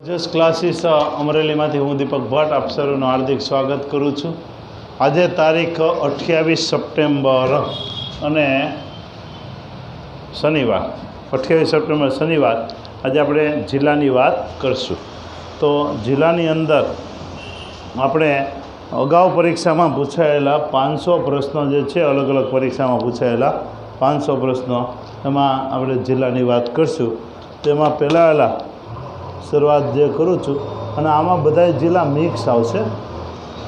જસ ક્લાસીસ અમરેલીમાંથી હું દીપક ભટ્ટ આપ સર્વનું હાર્દિક સ્વાગત કરું છું. આજે તારીખ 28 સપ્ટેમ્બર અને શનિવાર 28 સપ્ટેમ્બર શનિવાર આજે આપણે જિલ્લાની વાત કરશું. તો જિલ્લાની અંદર આપણે અગાઉ પરીક્ષામાં પૂછાયેલા 500 પ્રશ્નો જે છે, અલગ અલગ પરીક્ષામાં પૂછાયેલા 500 પ્રશ્નો, એમાં આપણે જિલ્લાની વાત કરશું. તેમાં પહેલાં શરૂઆત જે કરું છું, અને આમાં બધા જિલ્લા મિક્સ આવશે,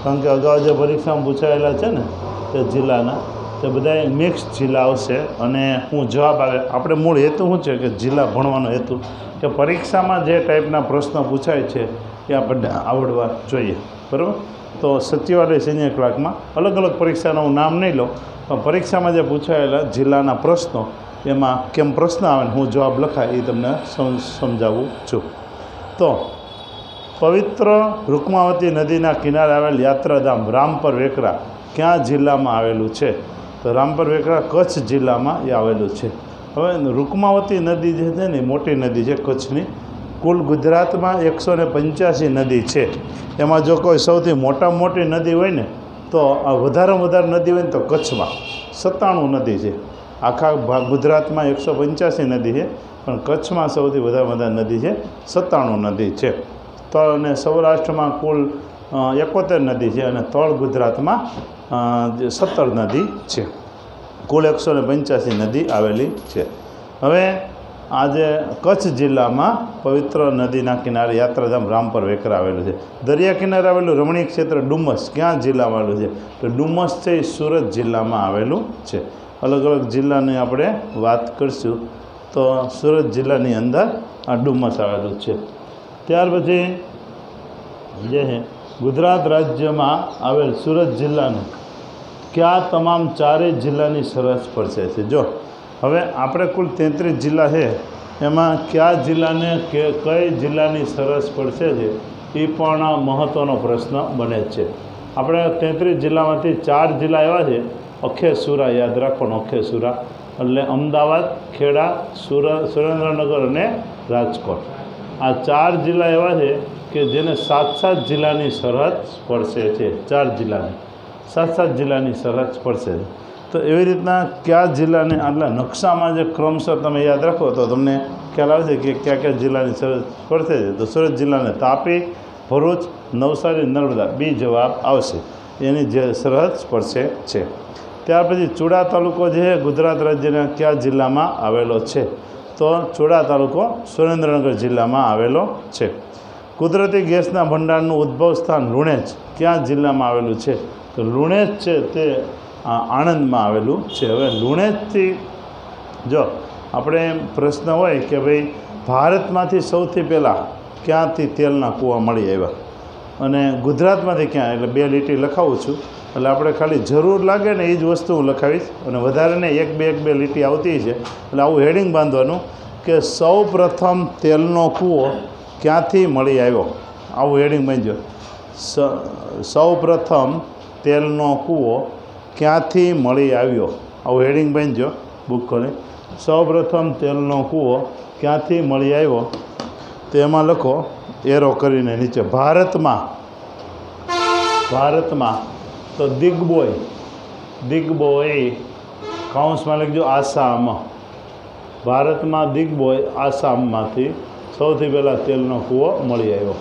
કારણ કે અગાઉ જે પરીક્ષામાં પૂછાયેલા છે ને તે જિલ્લાના, તે બધા મિક્સ જિલ્લા આવશે. અને હું જવાબ આવે, આપણે મૂળ હેતુ શું છે કે જિલ્લા ભણવાનો હેતુ કે પરીક્ષામાં જે ટાઈપના પ્રશ્નો પૂછાય છે એ આપણને આવડવા જોઈએ, બરાબર. તો સચિવાલય સિનિયર ક્લાર્કમાં અલગ અલગ પરીક્ષાનું હું નામ નહીં લઉં, પણ પરીક્ષામાં જે પૂછાયેલા જિલ્લાના પ્રશ્નો એમાં કેમ પ્રશ્ન આવે ને હું જવાબ લખાય એ તમને સમજાવું છું. તો પવિત્ર રૂકમાવતી નદીના કિનારે આવેલ યાત્રાધામ રામપર વેકરા ક્યાં જિલ્લામાં આવેલું છે? તો રામપર વેકરા કચ્છ જિલ્લામાં એ આવેલું છે. હવે રૂકમાવતી નદી જે છે ને મોટી નદી છે કચ્છની. કુલ ગુજરાતમાં 185 નદી છે. એમાં જો કોઈ સૌથી મોટામાં મોટી નદી હોય ને તો વધારેમાં વધારે નદી હોય ને તો કચ્છમાં 97 નદી છે. આખા ગુજરાતમાં 185 નદી છે, પણ કચ્છમાં સૌથી વધારે નદી છે, 97 નદી છે. તો અને સૌરાષ્ટ્રમાં કુલ 71 નદી છે, અને તળ ગુજરાતમાં 17 નદી છે. કુલ 185 નદી આવેલી છે. હવે આજે કચ્છ જિલ્લામાં પવિત્ર નદીના કિનારે યાત્રાધામ રામપર વેકરા આવેલું છે. દરિયા કિનારે આવેલું રમણીય ક્ષેત્ર ડુમસ ક્યાં જિલ્લામાં આવેલું છે? તો ડુમસ છે એ સુરત જિલ્લામાં આવેલું છે. અલગ અલગ જિલ્લાની આપણે વાત કરીશું. તો સુરત જિલ્લાની અંદર આ ડુમસ આવેલું છે. ત્યાર પછી જે છે ગુજરાત રાજ્યમાં આવેલ સુરત જિલ્લાને કયા તમામ 4 જિલ્લાની સરહદ સ્પર્શે છે? જો હવે આપણે કુલ 33 જિલ્લા છે, એમાં કયા જિલ્લાને કઈ જિલ્લાની સરહદ સ્પર્શે છે એ પણ મહત્ત્વનો પ્રશ્ન બને છે. આપણે 33 જિલ્લામાંથી 4 જિલ્લા એવા છે, અખેસુરા યાદ રાખવાનું, અખેસુરા એટલે અમદાવાદ, ખેડા, સુરેન્દ્રનગર અને રાજકોટ. આ 4 જિલ્લા એવા છે કે જેને 7 જિલ્લાની સરહદ સ્પર્શે છે. 4 જિલ્લાની 7 જિલ્લાની સરહદ સ્પર્શે છે. તો એવી રીતના કયા જિલ્લાને આટલા નકશામાં જે ક્રમશઃ તમે યાદ રાખો તો તમને ખ્યાલ આવશે કે કયા કયા જિલ્લાની સરહદ સ્પર્શે છે. તો સુરત જિલ્લાને તાપી, ભરૂચ, નવસારી, નર્મદા બી જવાબ આવશે, એની જે સરહદ સ્પર્શે છે. ત્યાર પછી ચુડા તાલુકો જે છે ગુજરાત રાજ્યના કયા જિલ્લામાં આવેલો છે? તો ચુડા તાલુકો સુરેન્દ્રનગર જિલ્લામાં આવેલો છે. કુદરતી ગેસના ભંડારનું ઉદ્ભવ સ્થાન લુણેજ ક્યાં જિલ્લામાં આવેલું છે? તો લુણેજ છે તે આણંદમાં આવેલું છે. હવે લુણેજથી જો આપણે પ્રશ્ન હોય કે ભાઈ ભારતમાંથી સૌથી પહેલાં ક્યાંથી તેલના કૂવા મળી આવ્યા, અને ગુજરાતમાંથી ક્યાં, એટલે 2 લીટી લખાવું છું. એટલે આપણે ખાલી જરૂર લાગે ને એ જ વસ્તુ હું લખાવીશ, અને વધારે ને 1-2 લીટી આવતી છે. એટલે આવું હેડિંગ બાંધવાનું કે સૌ પ્રથમ તેલનો કૂવો ક્યાંથી મળી આવ્યો, આવું હેડિંગ બાંધજો. સૌ પ્રથમ તેલનો કૂવો ક્યાંથી મળી આવ્યો, આવું હેડિંગ બાંધજો બુક ખોલી. સૌ પ્રથમ તેલનો કૂવો ક્યાંથી મળી આવ્યો તેમાં લખો એરો કરીને નીચે. ભારતમાં તો દિગ્બોય કાઉન્સમાં લખજો આસામ. ભારતમાં દિગ્બોય આસામમાંથી સૌથી પહેલાં તેલનો કૂવો મળી આવ્યો,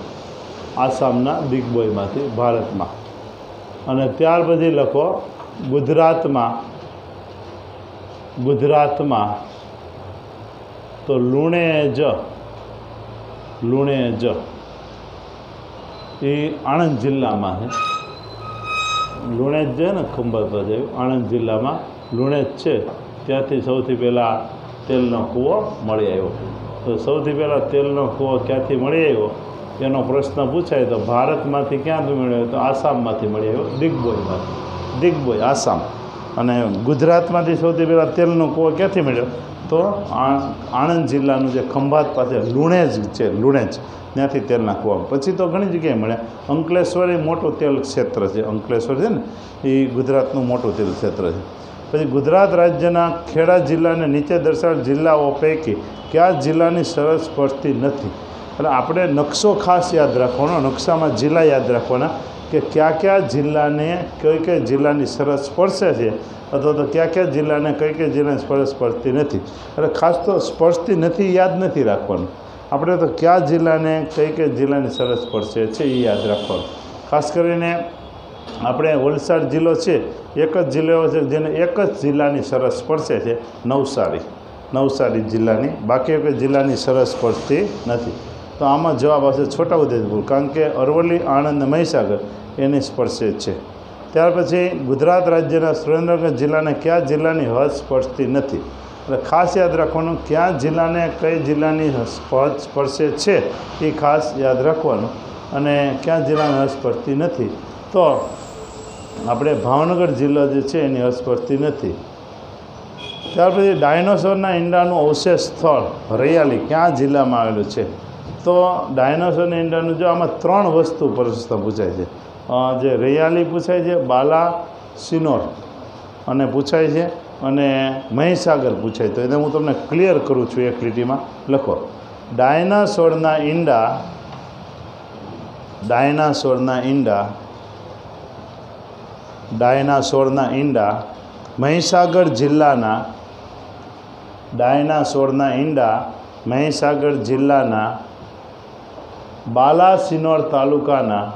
આસામના દિગ્બોયમાંથી ભારતમાં. અને ત્યાર પછી લખો ગુજરાતમાં તો લુણેજ એ આણંદ જિલ્લામાં છે. લુણેજ છે ને ખંભાત પાસે આણંદ જિલ્લામાં લુણેજ છે, ત્યાંથી સૌથી પહેલાં તેલનો કૂવો મળી આવ્યો. તો સૌથી પહેલાં તેલનો કૂવો ક્યાંથી મળી આવ્યો એનો પ્રશ્ન પૂછાય તો ભારતમાંથી ક્યાંથી મળ્યો? તો આસામમાંથી મળી આવ્યો, દિગ્બોય આસામ. અને ગુજરાતમાંથી સૌથી પહેલાં તેલનો કૂવો ક્યાંથી મળ્યો? તો આણંદ જિલ્લાનું જે ખંભાત પાસે લુણેજ છે, લુણેજ ત્યાંથી તેલના કૂવા. પછી તો ઘણી જગ્યાએ મળ્યા. અંકલેશ્વર એ મોટું તેલ ક્ષેત્ર છે, અંકલેશ્વર છે ને એ ગુજરાતનું મોટું તેલ ક્ષેત્ર છે. પછી ગુજરાત રાજ્યના ખેડા જિલ્લાને નીચે દર્શાવેલ જિલ્લાઓ પૈકી કયા જિલ્લાની સરહદ સ્પર્શતી નથી? એટલે આપણે નકશો ખાસ યાદ રાખવાનો, નકશામાં જિલ્લા યાદ રાખવાના કે કયા જિલ્લાને કઈ જિલ્લાની સરહદ સ્પર્શે છે અથવા તો કયા જિલ્લાને કઈ જિલ્લાની સરહદ સ્પર્શતી નથી. એટલે ખાસ તો સ્પર્શતી નથી યાદ નથી રાખવાનું, આપણે તો કયા જિલ્લાને કઈ જિલ્લાની સરહદ સ્પર્શે છે એ યાદ રાખવાનું. ખાસ કરીને આપણે વલસાડ જિલ્લો છે, એક જ જિલ્લો છે જેને એક જ જિલ્લાની સરહદ સ્પર્શે છે, નવસારી જિલ્લાની, બાકી એક જિલ્લાની સરહદ સ્પર્શતી નથી. તો આમાં જવાબ આવશે છોટાઉદેપુર, કારણ કે અરવલ્લી, આણંદ, મહીસાગર એની સ્પર્શે છે. ત્યાર પછી ગુજરાત રાજ્યના સુરેન્દ્રનગર જિલ્લાને કયા જિલ્લાની હદ સ્પર્શતી નથી. એટલે ખાસ યાદ રાખવાનું કયા જિલ્લાને કઈ જિલ્લાની હદ સ્પર્શે છે એ ખાસ યાદ રાખવાનું, અને કયા જિલ્લાની હદ સ્પર્શતી નથી તો આપણે ભાવનગર જિલ્લો જે છે એની હદ સ્પર્શતી નથી. ત્યાર પછી ડાયનોસોરના ઈંડાનું અવશેષ સ્થળ રૈયાલી કયા જિલ્લામાં આવેલું છે. તો ડાયનોસોરના ઈંડાનું જો આમાં 3 વસ્તુ પ્રશ્ન પૂછાય છે, જે રૈયાલી પૂછાય છે, બાલાસિનોર અને પૂછાય છે, અને મહીસાગર પૂછાય. તો એને હું તમને ક્લિયર કરું છું, એક લીટીમાં લખો. ડાયનાસોરના ઈંડા મહીસાગર જિલ્લાના બાલાસિનોર તાલુકાના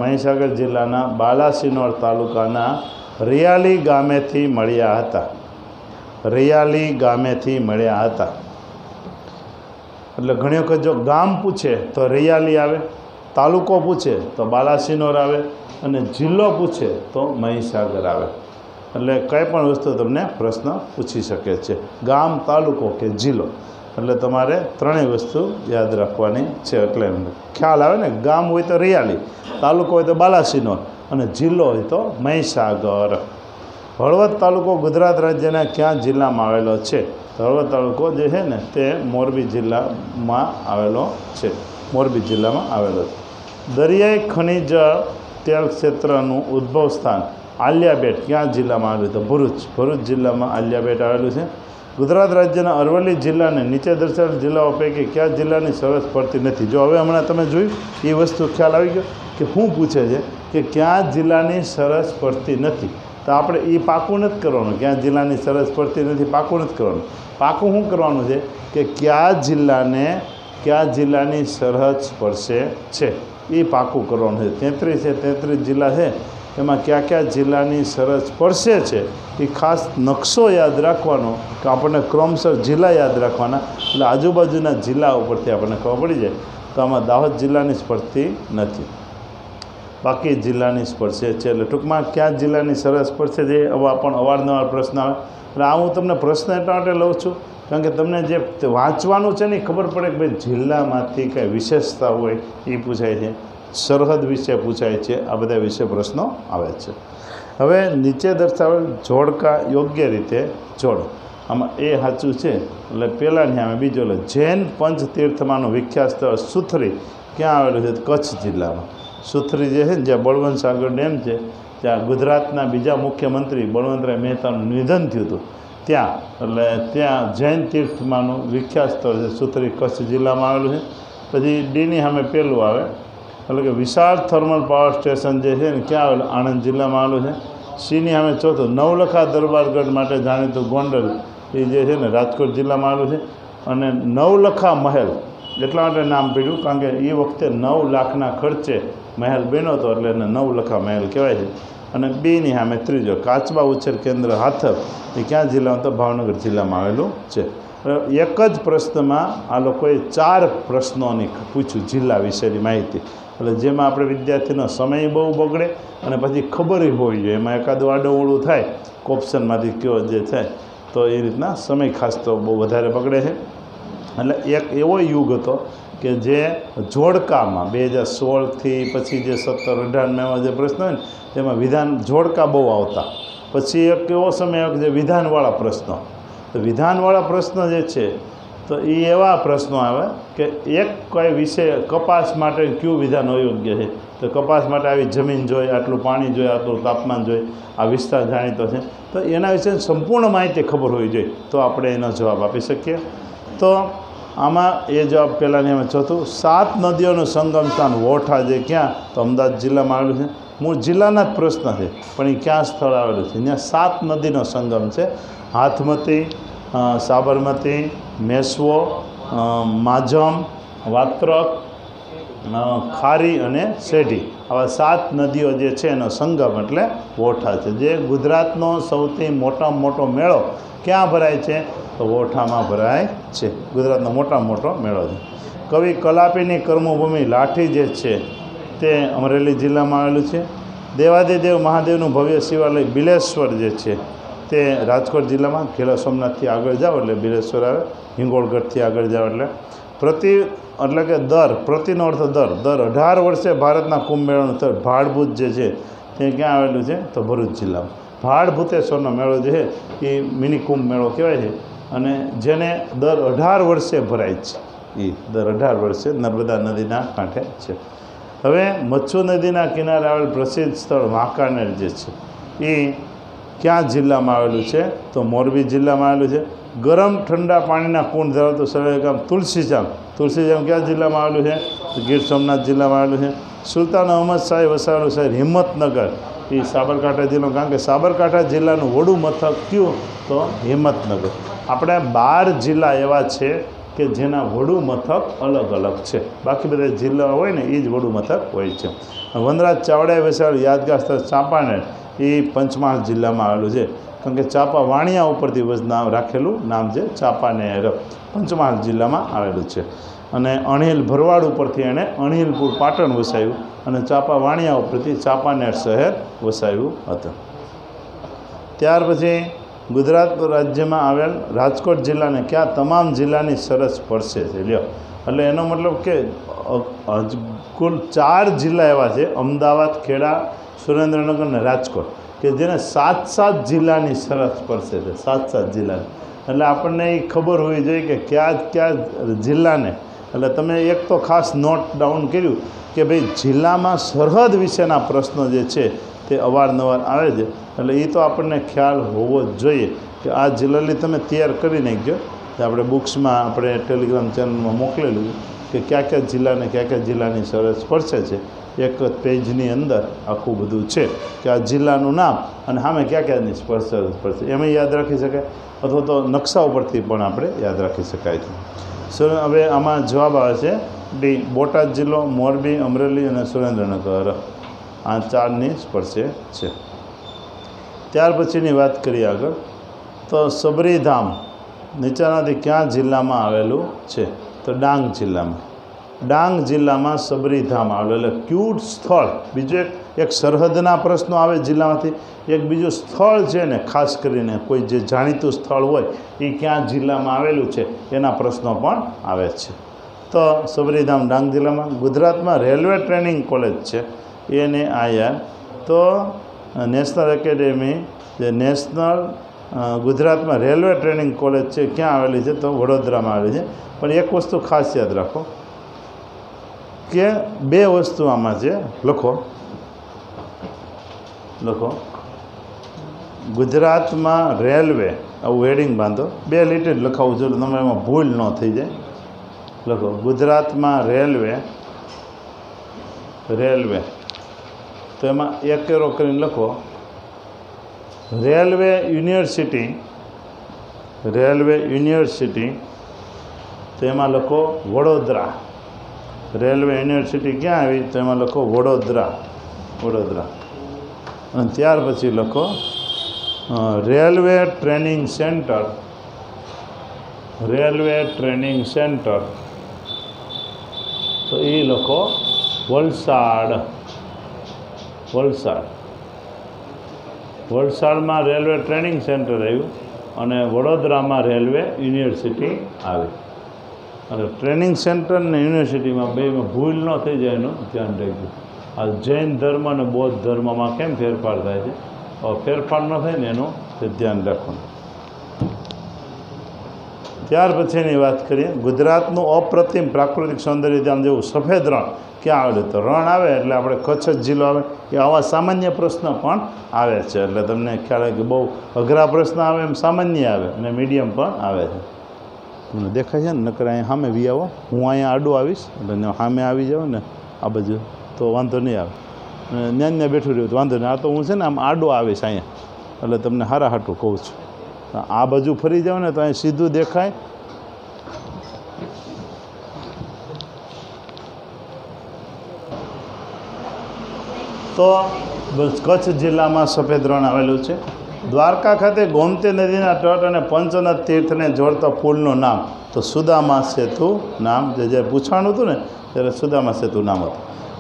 મહીસાગર જિલ્લાના બાલાસિનોર તાલુકાના રૈયાલી ગામેથી મળ્યા હતા. એટલે ઘણી વખત જો ગામ પૂછે તો રૈયાલી આવે, તાલુકો પૂછે તો બાલાસિનોર આવે, અને જિલ્લો પૂછે તો મહીસાગર આવે. એટલે કંઈ પણ વસ્તુ તમને પ્રશ્ન પૂછી શકે છે, ગામ, તાલુકો કે જિલ્લો. એટલે તમારે 3 વસ્તુ યાદ રાખવાની છે. એટલે ખ્યાલ આવે ને, ગામ હોય તો રૈયાલી, તાલુકો હોય તો બાલાસિનોર, અને જિલ્લો હોય તો મહીસાગર. હળવદ તાલુકો ગુજરાત રાજ્યના કયા જિલ્લામાં આવેલો છે. હળવદ તાલુકો જે છે ને તે મોરબી જિલ્લામાં આવેલો છે. દરિયાઈ ખનિજ તેલ ક્ષેત્રનું ઉદ્ભવ સ્થાન આલિયાબેટ કયા જિલ્લામાં આવેલું છે. ભરૂચ જિલ્લામાં આલિયાબેટ આવેલું છે. ગુજરાત રાજ્યના અરવલ્લી જિલ્લાને નીચે દર્શાવેલ જિલ્લાઓ પૈકી કયા જિલ્લાની સરહદ પડતી નથી. જો હવે હમણાં તમે જોયું એ વસ્તુ ખ્યાલ આવી ગયો કે શું પૂછે છે કે કયા જિલ્લાની સરહદ પડતી નથી. તો આપણે એ પાકું નથી કરવાનું, કયા જિલ્લાની સરહદ પડતી નથી પાકું નથી કરવાનું. પાકું શું કરવાનું છે કે કયા જિલ્લાની સરહદ સ્પર્શે છે એ પાકું કરવાનું છે. 33 જિલ્લા છે, એમાં કયા જિલ્લાની સરહદ સ્પર્શે છે એ ખાસ નકશો યાદ રાખવાનો, કે આપણને ક્રમશર જિલ્લા યાદ રાખવાના. એટલે આજુબાજુના જિલ્લા ઉપરથી આપણને ખબર પડી જાય. તો આમાં દાહોદ જિલ્લાની સ્પર્શતી નથી, બાકી જિલ્લાની સ્પર્શે છે. એટલે ટૂંકમાં કયા જિલ્લાની સરહદ સ્પર્શે છે એવા પણ અવારનવાર પ્રશ્ન આવે. એટલે આ હું તમને પ્રશ્ન એટલા માટે લઉં છું કારણ કે તમને જે વાંચવાનું છે ને એ ખબર પડે કે ભાઈ જિલ્લામાંથી કંઈ વિશેષતા હોય એ પૂછાય છે, સરહદ વિશે પૂછાય છે, આ બધા વિશે પ્રશ્નો આવે છે. હવે નીચે દર્શાવેલ જોડકા યોગ્ય રીતે જોડો. આમાં એ સાચું છે. એટલે પહેલાંની આમે બીજો લે. જૈન પંચતીર્થમાંનું વિખ્યાત સ્થળ સુથરી ક્યાં આવેલું છે. કચ્છ જિલ્લામાં. સુથરી જે છે ને જ્યાં બળવંત સાગર ડેમ છે, ત્યાં ગુજરાતના બીજા મુખ્યમંત્રી બળવંતરાય મહેતાનું નિધન થયું હતું ત્યાં. એટલે ત્યાં જૈન તીર્થમાંનું વિખ્યાત સ્થળ છે સુથરી, કચ્છ જિલ્લામાં આવેલું છે. પછી ડીની સામે પહેલું આવે, એટલે કે વિશાળ થર્મલ પાવર સ્ટેશન જે છે ને ક્યાં આવેલું. આણંદ જિલ્લામાં આવેલું છે. સીની સામે ચોથું નવલખા દરબારગઢ માટે જાણીતું ગોંડલ એ જે છે ને રાજકોટ જિલ્લામાં આવેલું છે. અને નવલખા મહેલ એટલા માટે નામ પડ્યું કારણ કે એ વખતે 9 લાખના ખર્ચે મહેલ બન્યો હતો, એટલે એને નવલખા મહેલ કહેવાય છે. અને બીની સામે ત્રીજો કાચબા ઉછેર કેન્દ્ર હાથર એ ક્યાં જિલ્લામાં તો ભાવનગર જિલ્લામાં આવેલું છે. એક જ પ્રશ્નમાં આ લોકોએ 4 પ્રશ્નોની પૂછ્યું જિલ્લા વિશેની માહિતી. એટલે જેમાં આપણે વિદ્યાર્થીનો સમય બહુ બગડે અને પછી ખબર હોવી જોઈએ, એમાં એકાદું આડુંવળું થાય ઓપ્શનમાંથી કયો જે થાય તો એ રીતના સમય ખાસ તો બહુ વધારે બગડે છે. એટલે એક એવો યુગ હતો કે જે જોડકામાં 2016થી પછી જે 17-18માં જે પ્રશ્ન હોય ને તેમાં વિધાન જોડકા બહુ આવતા. પછી એક એવો સમય આવ્યો કે જે વિધાનવાળા પ્રશ્નો. તો વિધાનવાળા પ્રશ્નો જે છે તો એ એવા પ્રશ્નો આવે કે એક કોઈ વિષય કપાસ માટે કયું વિધાન અયોગ્ય છે. તો કપાસ માટે આવી જમીન જોઈએ, આટલું પાણી જોઈએ, આટલું તાપમાન જોઈએ, આ વિસ્તાર જાણીતો છે, તો એના વિશે સંપૂર્ણ માહિતી ખબર હોવી જોઈએ તો આપણે એનો જવાબ આપી શકીએ. તો આમાં એ જવાબ પહેલાંની અમે ચોથું 7 નદીઓનું સંગમ સ્થાન વોઠા જે ક્યાં તો અમદાવાદ જિલ્લામાં આવેલું છે. મૂળ જિલ્લાના જ પ્રશ્ન છે પણ એ ક્યાં સ્થળ આવેલું છે? ત્યાં 7 નદીનો સંગમ છે. હાથમતી, સાબરમતી, મેસવો, માજમ, વાત્રક, ખારી અને સેઢી, આવા 7 નદીઓ જે છે એનો સંગમ એટલે વોઠા છે. જે ગુજરાતનો સૌથી મોટામાં મોટો મેળો ક્યાં ભરાય છે? તો વોઠામાં ભરાય છે. ગુજરાતનો મોટામાં મોટો મેળો છે. કવિ કલાપીની કર્મભૂમિ લાઠી જે છે તે અમરેલી જિલ્લામાં આવેલું છે. દેવાદિદેવ મહાદેવનું ભવ્ય શિવાલય બિલેશ્વર જે છે તે રાજકોટ જિલ્લામાં. ખેડા સોમનાથથી આગળ જાઓ એટલે બિલેશ્વર આવે. હિંગોળગઢથી આગળ જાઓ એટલે કે પ્રતિનો અર્થ દર 18 વર્ષે ભારતના કુંભ મેળાનું સ્થળ ભાડભૂત જે છે તે ક્યાં આવેલું છે? તો ભરૂચ જિલ્લામાં. ભાડભૂતેશ્વરનો મેળો જે છે એ મિની કુંભ મેળો કહેવાય છે અને જેને દર 18 વર્ષે ભરાય છે. એ દર 18 વર્ષે નર્મદા નદીના કાંઠે છે. હવે મચ્છુ નદીના કિનારે આવેલ પ્રસિદ્ધ સ્થળ વાંકાનેર જે છે એ ક્યાં જિલ્લામાં આવેલું છે? તો મોરબી જિલ્લામાં આવેલું છે. ગરમ ઠંડા પાણીના કુંડ ધરાવતું સરળ ગામ તુલસીજામ ક્યાં જિલ્લામાં આવેલું છે? તો ગીર સોમનાથ જિલ્લામાં આવેલું છે. સુલતાન અહમદ શાહે વસાવેલું શહેર હિંમતનગર એ સાબરકાંઠા જિલ્લો, કારણ કે સાબરકાંઠા જિલ્લાનું વડું મથક કયું? તો હિંમતનગર. આપણે 12 જિલ્લા એવા છે કે જેના વડું મથક અલગ અલગ છે. બાકી બધા જિલ્લા હોય ને એ જ વડું મથક હોય છે. વનરાજ ચાવડાએ વસાવેલું યાદગાર સ્થળ ચાંપાનેર એ પંચમહાલ જિલ્લામાં આવેલું છે. કારણ કે ચાપા વાણિયા ઉપરથી રાખેલું નામ છે ચાંપાનેર, પંચમહાલ જિલ્લામાં આવેલું છે. અને અણહિલ ભરવાડ ઉપરથી એણે અણહિલપુર પાટણ વસાવ્યું અને ચાપા વાણિયા ઉપરથી ચાંપાનેર શહેર વસાવ્યું હતું. ત્યાર પછી ગુજરાત રાજ્યમાં આવેલ રાજકોટ જિલ્લાને ક્યાં તમામ જિલ્લાની સરહદ સ્પર્શે છે? લ્યો, એટલે એનો મતલબ કે કુલ 4 જિલ્લા એવા છે, અમદાવાદ, ખેડા, સુરેન્દ્રનગર અને રાજકોટ, કે જેને 7 જિલ્લાની સરહદ સ્પર્શે છે. 7 જિલ્લાની. એટલે આપણને એ ખબર હોવી જોઈએ કે કયા જિલ્લાને. એટલે તમે એક તો ખાસ નોટ ડાઉન કર્યું કે ભાઈ જિલ્લામાં સરહદ વિશેના પ્રશ્નો જે છે તે અવારનવાર આવે છે. એટલે એ તો આપણને ખ્યાલ હોવો જ જોઈએ કે આ જિલ્લાની તમે તૈયાર કરી નાખજો. આપણે બુક્સમાં આપણે ટેલિગ્રામ ચેનલમાં મોકલેલું કે કયા જિલ્લાને કયા જિલ્લાની સરહદ સ્પર્શે છે. એક પેજની અંદર આખું બધું છે કે આ જિલ્લાનું નામ અને સામે ક્યાંની સ્પર્શે એમ યાદ રાખી શકાય, અથવા તો નકશા ઉપરથી પણ આપણે યાદ રાખી શકાય છે. હવે આમાં જવાબ આવે છે ડી, બોટાદ જિલ્લો, મોરબી, અમરેલી અને સુરેન્દ્રનગર, આ 4ની સ્પર્શે છે. ત્યાર પછીની વાત કરીએ આગળ, તો સબરીધામ નીચેનાથી ક્યાં જિલ્લામાં આવેલું છે? તો ડાંગ જિલ્લામાં. ડાંગ જિલ્લામાં સબરીધામ આવેલું. એટલે ક્યુ સ્થળ, બીજું એક સરહદના પ્રશ્નો આવે જિલ્લામાંથી, એક બીજું સ્થળ છે ને ખાસ કરીને કોઈ જે જાણીતું સ્થળ હોય એ ક્યાં જિલ્લામાં આવેલું છે એના પ્રશ્નો પણ આવે છે. તો સબરીધામ ડાંગ જિલ્લામાં. ગુજરાતમાં રેલવે ટ્રેનિંગ કોલેજ છે એને આયા તો નેશનલ એકેડેમી જે ગુજરાતમાં રેલવે ટ્રેનિંગ કોલેજ છે ક્યાં આવેલી છે? તો વડોદરામાં આવેલી છે. પણ એક વસ્તુ ખાસ યાદ રાખો કે 2 વસ્તુ આમાં છે. લખો ગુજરાતમાં રેલવે, આવું હેડિંગ બાંધો, 2 લીટી જ લખાવું જોઈએ, તમે એમાં ભૂલ ન થઈ જાય. લખો ગુજરાતમાં રેલવે, તો એમાં એક એરો કરીને લખો રેલવે યુનિવર્સિટી, તો એમાં લખો વડોદરા. રેલવે યુનિવર્સિટી ક્યાં આવી? તો એમાં લખો વડોદરા. અને ત્યાર પછી લખો રેલવે ટ્રેનિંગ સેન્ટર, તો એ લખો વલસાડમાં રેલવે ટ્રેનિંગ સેન્ટર આવ્યું અને વડોદરામાં રેલવે યુનિવર્સિટી આવી. અને ટ્રેનિંગ સેન્ટર ને યુનિવર્સિટીમાં બેમાં ભૂલ ન થઈ જાય એનું ધ્યાન રાખજો. આ જૈન ધર્મ અને બૌદ્ધ ધર્મમાં કેમ ફેરફાર થાય છે? ફેરફાર ન થાય ને એનું ધ્યાન રાખવાનું. ત્યાર પછીની વાત કરીએ, ગુજરાતનું અપ્રતિમ પ્રાકૃતિક સૌંદર્ય ધામ જેવું સફેદ રણ ક્યાં આવેલું? તો રણ આવે એટલે આપણે કચ્છ જિલ્લો આવે. એ આવા સામાન્ય પ્રશ્ન પણ આવે છે. એટલે તમને ખ્યાલ આવે કે બહુ અઘરા પ્રશ્ન આવે એમ સામાન્ય આવે અને મીડિયમ પણ આવે છે. મને દેખાય છે ને, નકર અહીંયા સામે વી આવો, હું અહીંયા આડો આવીશ એટલે સામે આવી જાઉં ને આ બાજુ તો વાંધો નહીં આવે, અને ત્યાં બેઠું રહ્યું તો વાંધો નહીં. આ તો હું છે ને આમ આડો આવીશ અહીંયા, એટલે તમને હારા હાટું કહું છું. આ બાજુ ફરી જાઓ ને તો અહીં સીધું દેખાય. તો કચ્છ જિલ્લામાં સફેદ રણ આવેલું છે. દ્વારકા ખાતે ગોમતી નદીના તટ અને પંચનદ તીર્થને જોડતા પુલનું નામ તો સુદામા સેતુ નામ, જે પૂછાણું હતું ને ત્યારે સુદામા સેતુ નામ હતું.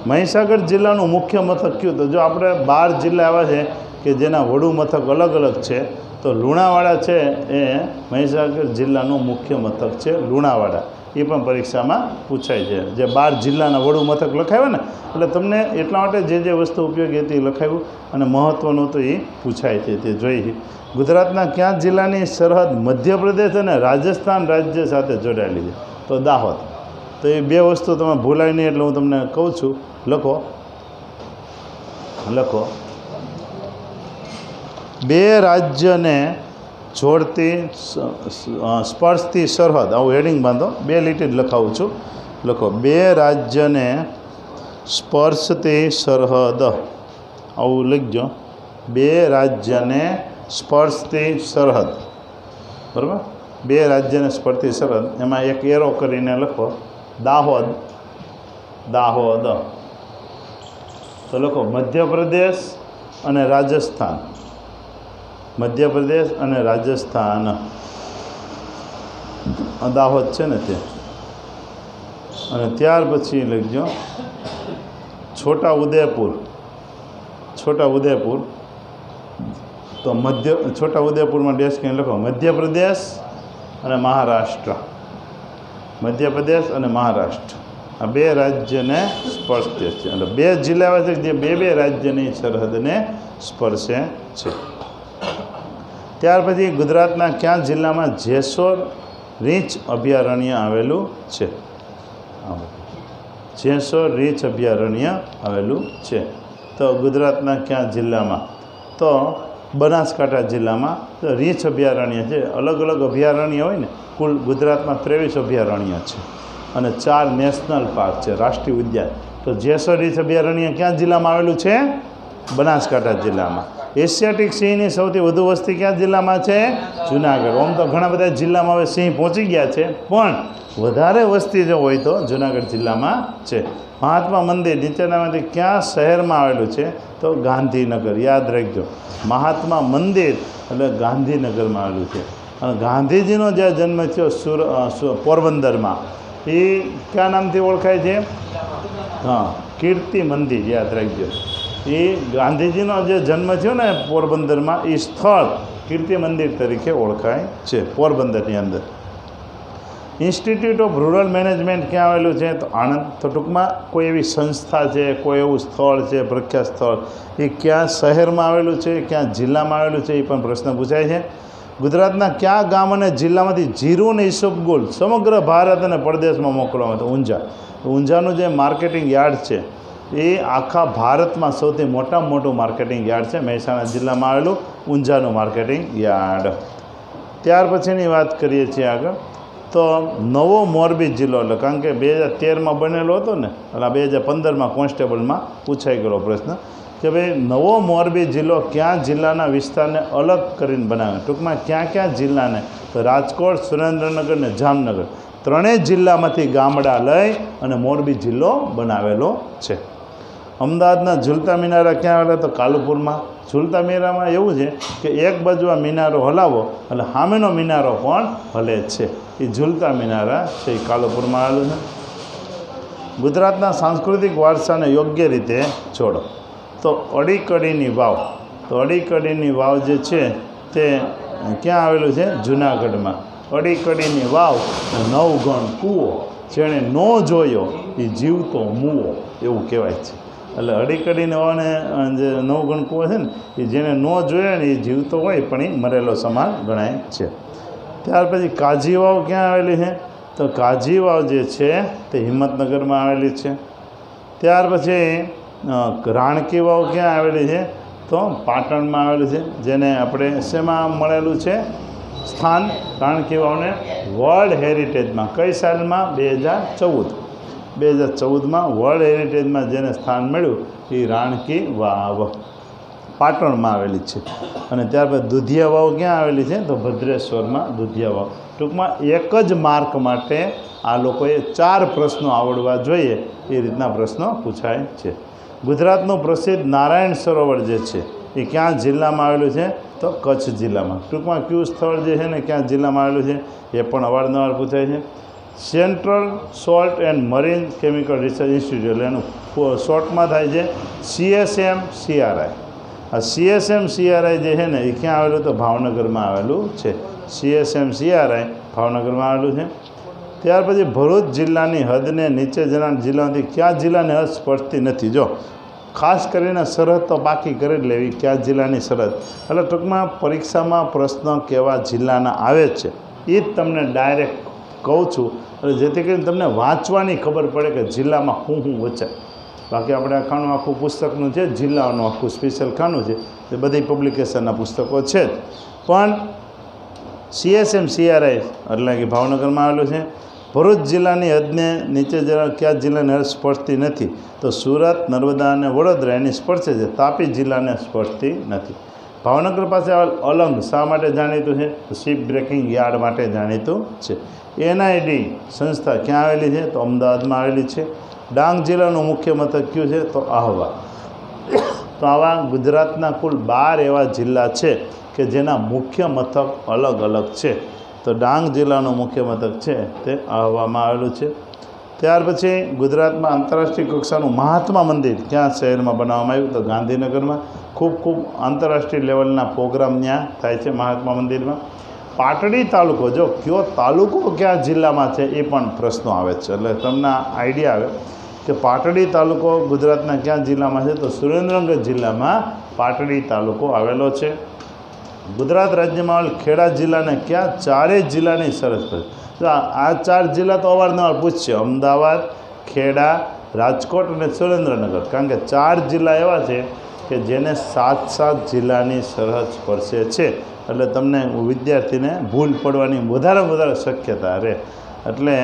મહીસાગર જિલ્લાનું મુખ્ય મથક કયું? તો જો આપણે 12 જિલ્લા એવા છે કે જેના વડુ મથક અલગ અલગ છે, તો લુણાવાડા છે એ મહીસાગર જિલ્લાનું મુખ્ય મથક છે. લુણાવાડા એ પણ પરીક્ષામાં પૂછાય છે. જે 12 જિલ્લાના વડુ મથક લખાવ્યા ને એટલે તમને એટલા માટે જે વસ્તુ ઉપયોગી હતી એ લખાવ્યું, અને મહત્ત્વનું તો એ પૂછાય છે તે જોઈએ. ગુજરાતના કયા જિલ્લાની સરહદ મધ્યપ્રદેશ અને રાજસ્થાન રાજ્ય સાથે જોડાયેલી છે? તો દાહોદ. તો એ બે વસ્તુ તમે ભૂલાય નહીં એટલે હું તમને કહું છું. લખો બે રાજ્યને જોડતી સ્પર્શતી સરહદ, આવું હેડિંગ બાંધો, 2 લીટી જ લખાવું છું. લખો બે રાજ્યને સ્પર્શતી સરહદ, આવું લખજો. બે રાજ્યને સ્પર્શતી સરહદ, બરાબર? બે રાજ્યને સ્પર્શતી સરહદ, એમાં એક એરો કરીને લખો દાહોદ. દાહોદ. તો લખો મધ્યપ્રદેશ અને રાજસ્થાન. મધ્યપ્રદેશ અને રાજસ્થાન, દાહોદ છે ને તે. અને ત્યાર પછી લખજો છોટા ઉદેપુર. છોટા ઉદેપુર. તો છોટા ઉદેપુરમાં ડેશ કરીને લખો મધ્યપ્રદેશ અને મહારાષ્ટ્ર. મધ્યપ્રદેશ અને મહારાષ્ટ્ર આ બે રાજ્યને સ્પર્શે છે. એટલે 2 જિલ્લા એવા છે જે 2 રાજ્યની સરહદને સ્પર્શે છે. ત્યાર પછી ગુજરાતના કયા જિલ્લામાં જેસોર રીંછ અભયારણ્ય આવેલું છે? જેસોર રીંછ અભયારણ્ય આવેલું છે. તો ગુજરાતના કયા જિલ્લામાં? તો બનાસકાંઠા જિલ્લામાં રીંછ અભયારણ્ય છે. અલગ અલગ અભયારણ્ય હોય ને, કુલ ગુજરાતમાં 23 અભયારણ્ય છે અને 4 નેશનલ પાર્ક છે, રાષ્ટ્રીય ઉદ્યાન. તો જેસોર રીંછ અભયારણ્ય કયા જિલ્લામાં આવેલું છે? બનાસકાંઠા જિલ્લામાં. એશિયાટિક સિંહની સૌથી વધુ વસ્તી કયા જિલ્લામાં છે? જુનાગઢ. આમ તો ઘણા બધા જિલ્લામાં હવે સિંહ પહોંચી ગયા છે, પણ વધારે વસ્તી જો હોય તો જુનાગઢ જિલ્લામાં છે. મહાત્મા મંદિર નીચેનામાંથી કયા શહેરમાં આવેલું છે? તો ગાંધીનગર. યાદ રાખજો, મહાત્મા મંદિર એટલે ગાંધીનગરમાં આવેલું છે. અને ગાંધીજીનો જે જન્મ થયો પોરબંદરમાં, એ કયા નામથી ઓળખાય છે? હા, કીર્તિ મંદિર. યાદ રાખજો, એ ગાંધીજીનો જે જન્મ થયો ને પોરબંદરમાં, એ સ્થળ કીર્તિ મંદિર તરીકે ઓળખાય છે પોરબંદરની અંદર. ઇન્સ્ટિટ્યૂટ ઓફ રૂરલ મેનેજમેન્ટ ક્યાં આવેલું છે? તો આણંદ. તો ટૂંકમાં કોઈ એવી સંસ્થા છે, કોઈ એવું સ્થળ છે પ્રખ્યાત સ્થળ, એ ક્યાં શહેરમાં આવેલું છે, ક્યાં જિલ્લામાં આવેલું છે, એ પણ પ્રશ્ન પૂછાય છે. ગુજરાતના કયા ગામ અને જિલ્લામાંથી જીરું અને ઈસબગુલ સમગ્ર ભારત અને પરદેશમાં મોકલવામાં આવે? તો ઊંઝા. ઊંઝાનું જે માર્કેટિંગ યાર્ડ છે એ આખા ભારતમાં સૌથી મોટામાં મોટું માર્કેટિંગ યાર્ડ છે, મહેસાણા જિલ્લામાં આવેલું ઊંઝાનું માર્કેટિંગ યાર્ડ. ત્યાર પછીની વાત કરીએ છીએ આગળ. તો નવો મોરબી જિલ્લો, એટલે કારણ કે 2013માં બનેલો હતો ને, એટલે 2015માં કોન્સ્ટેબલમાં પૂછાઈ ગયેલો પ્રશ્ન કે ભાઈ નવો મોરબી જિલ્લો કયા જિલ્લાના વિસ્તારને અલગ કરીને બનાવે? ટૂંકમાં ક્યાં જિલ્લાને? તો રાજકોટ, સુરેન્દ્રનગર ને જામનગર, 3 જિલ્લામાંથી ગામડા લઈ અને મોરબી જિલ્લો બનાવેલો છે. અમદાવાદના ઝૂલતા મિનારા ક્યાં આવેલા? તો કાલુપુરમાં. ઝૂલતા મિનારામાં એવું છે કે એક બાજુ આ મિનારો હલાવો એટલે સામેનો મિનારો પણ હલે છે. એ ઝૂલતા મિનારા છે, એ કાલુપુરમાં આવેલું છે. ગુજરાતના સાંસ્કૃતિક વારસાને યોગ્ય રીતે જોડો. તો અડીકડીની વાવ. તો અડીકડીની વાવ જે છે તે ક્યાં આવેલું છે? જૂનાગઢમાં. અડીકડીની વાવ, નવગણ કૂવો, જેણે ન જોયો એ જીવતો મૂવો, એવું કહેવાય છે. એટલે અડીકડીને વાવને જે નવગણ કૂવો છે ને, એ જેણે ન જોયો ને એ જીવતો હોય પણ એ મરેલો સમાન ગણાય છે. ત્યાર પછી કાજી વાવ ક્યાં આવેલી છે? તો કાજી વાવ જે છે તે હિંમતનગરમાં આવેલી છે. ત્યાર પછી રાણકી વાવ ક્યાં આવેલી છે? તો પાટણમાં આવેલું છે, જેને આપણે શેમાં મળેલું છે? સ્થાન રાણકી વાવને વર્લ્ડ હેરિટેજમાં કઈ સાલમાં 2014માં વર્લ્ડ હેરિટેજમાં જેને સ્થાન મળ્યું એ રાણકી વાવ પાટણમાં આવેલી છે. અને ત્યારબાદ દુધિયા વાવ ક્યાં આવેલી છે તો ભદ્રેશ્વરમાં દુધિયા વાવ. ટૂંકમાં એક જ માર્ક માટે આ લોકોએ 4 પ્રશ્નો આવડવા જોઈએ એ રીતના પ્રશ્નો પૂછાય છે. ગુજરાતનું પ્રસિદ્ધ નારાયણ સરોવર જે છે એ ક્યાં જિલ્લામાં આવેલું છે તો કચ્છ જિલ્લામાં. ટૂંકમાં કયું સ્થળ જે છે ને ક્યાં જિલ્લામાં આવેલું છે એ પણ અવારનવાર પૂછાય છે. Central salt and marine chemical research institute એટલે એનું શોર્ટમાં થાય છે CSMCRI. આ CSMCRI જે છે ને એ ક્યાં આવેલું તો ભાવનગરમાં આવેલું છે. CSMCRI ભાવનગરમાં આવેલું છે. ત્યાર પછી ભરૂચ જિલ્લાની હદને નીચે જનાર જિલ્લામાંથી કયા જિલ્લાની હદ સ્પર્શતી નથી. જો ખાસ કરીને સરહદ તો પાકી કરી લેવી કયા જિલ્લાની સરહદ. એટલે ટૂંકમાં પરીક્ષામાં પ્રશ્ન કેવા જિલ્લાના આવે છે એ જ તમને ડાયરેક્ટ કહું છું, એટલે જેથી કરીને તમને વાંચવાની ખબર પડે કે જિલ્લામાં શું વચાય. બાકી આપણે આ ખાનું આખું પુસ્તકનું છે, જિલ્લાનું આખું સ્પેશિયલ ખાનું છે, એ બધી પબ્લિકેશનના પુસ્તકો છે જ. પણ CSMCRI એટલે કે ભાવનગરમાં આવેલું છે. ભરૂચ જિલ્લાની હદને નીચે જરા કયા જિલ્લાની હદ સ્પર્શતી નથી તો સુરત, નર્મદા અને વડોદરા એની સ્પર્શે છે. તાપી જિલ્લાને સ્પર્શતી નથી. ભાવનગર પાસે આવેલ અલંગ શા માટે જાણીતું છે તો શિપ બ્રેકિંગ યાર્ડ માટે જાણીતું છે. NID સંસ્થા ક્યાં આવેલી છે તો અમદાવાદમાં આવેલી છે. ડાંગ જિલ્લાનું મુખ્ય મથક કયું છે તો આહવા. તો આવા ગુજરાતના કુલ 12 એવા જિલ્લા છે કે જેના મુખ્ય મથક અલગ અલગ છે. તો ડાંગ જિલ્લાનું મુખ્ય મથક છે તે આહવામાં આવેલું છે. ત્યાર પછી ગુજરાતમાં આંતરરાષ્ટ્રીય કક્ષાનું મહાત્મા મંદિર ક્યાં શહેરમાં બનાવવામાં આવ્યું તો ગાંધીનગરમાં. ખૂબ આંતરરાષ્ટ્રીય લેવલના પ્રોગ્રામ ત્યાં થાય છે મહાત્મા મંદિરમાં. પાટડી તાલુકો, જો કયો તાલુકો કયા જિલ્લામાં છે એ પણ પ્રશ્નો આવે છે, એટલે તમને આઈડિયા આવે કે પાટડી તાલુકો ગુજરાતના કયા જિલ્લામાં છે તો સુરેન્દ્રનગર જિલ્લામાં પાટડી તાલુકો આવેલો છે. ગુજરાત રાજ્યમાં આવેલ ખેડા જિલ્લાને ક્યાં 4 જિલ્લાની સરહદ પર. તો આ 4 જિલ્લા તો અવારનવાર પૂછશે, અમદાવાદ, ખેડા, રાજકોટ અને સુરેન્દ્રનગર. કારણ કે 4 જિલ્લા એવા છે કે જેને 7 જિલ્લાની સરહદ સ્પર્શે છે. એટલે તમને વિદ્યાર્થીને ભૂલ પડવાની વધારે શક્યતા રહે. એટલે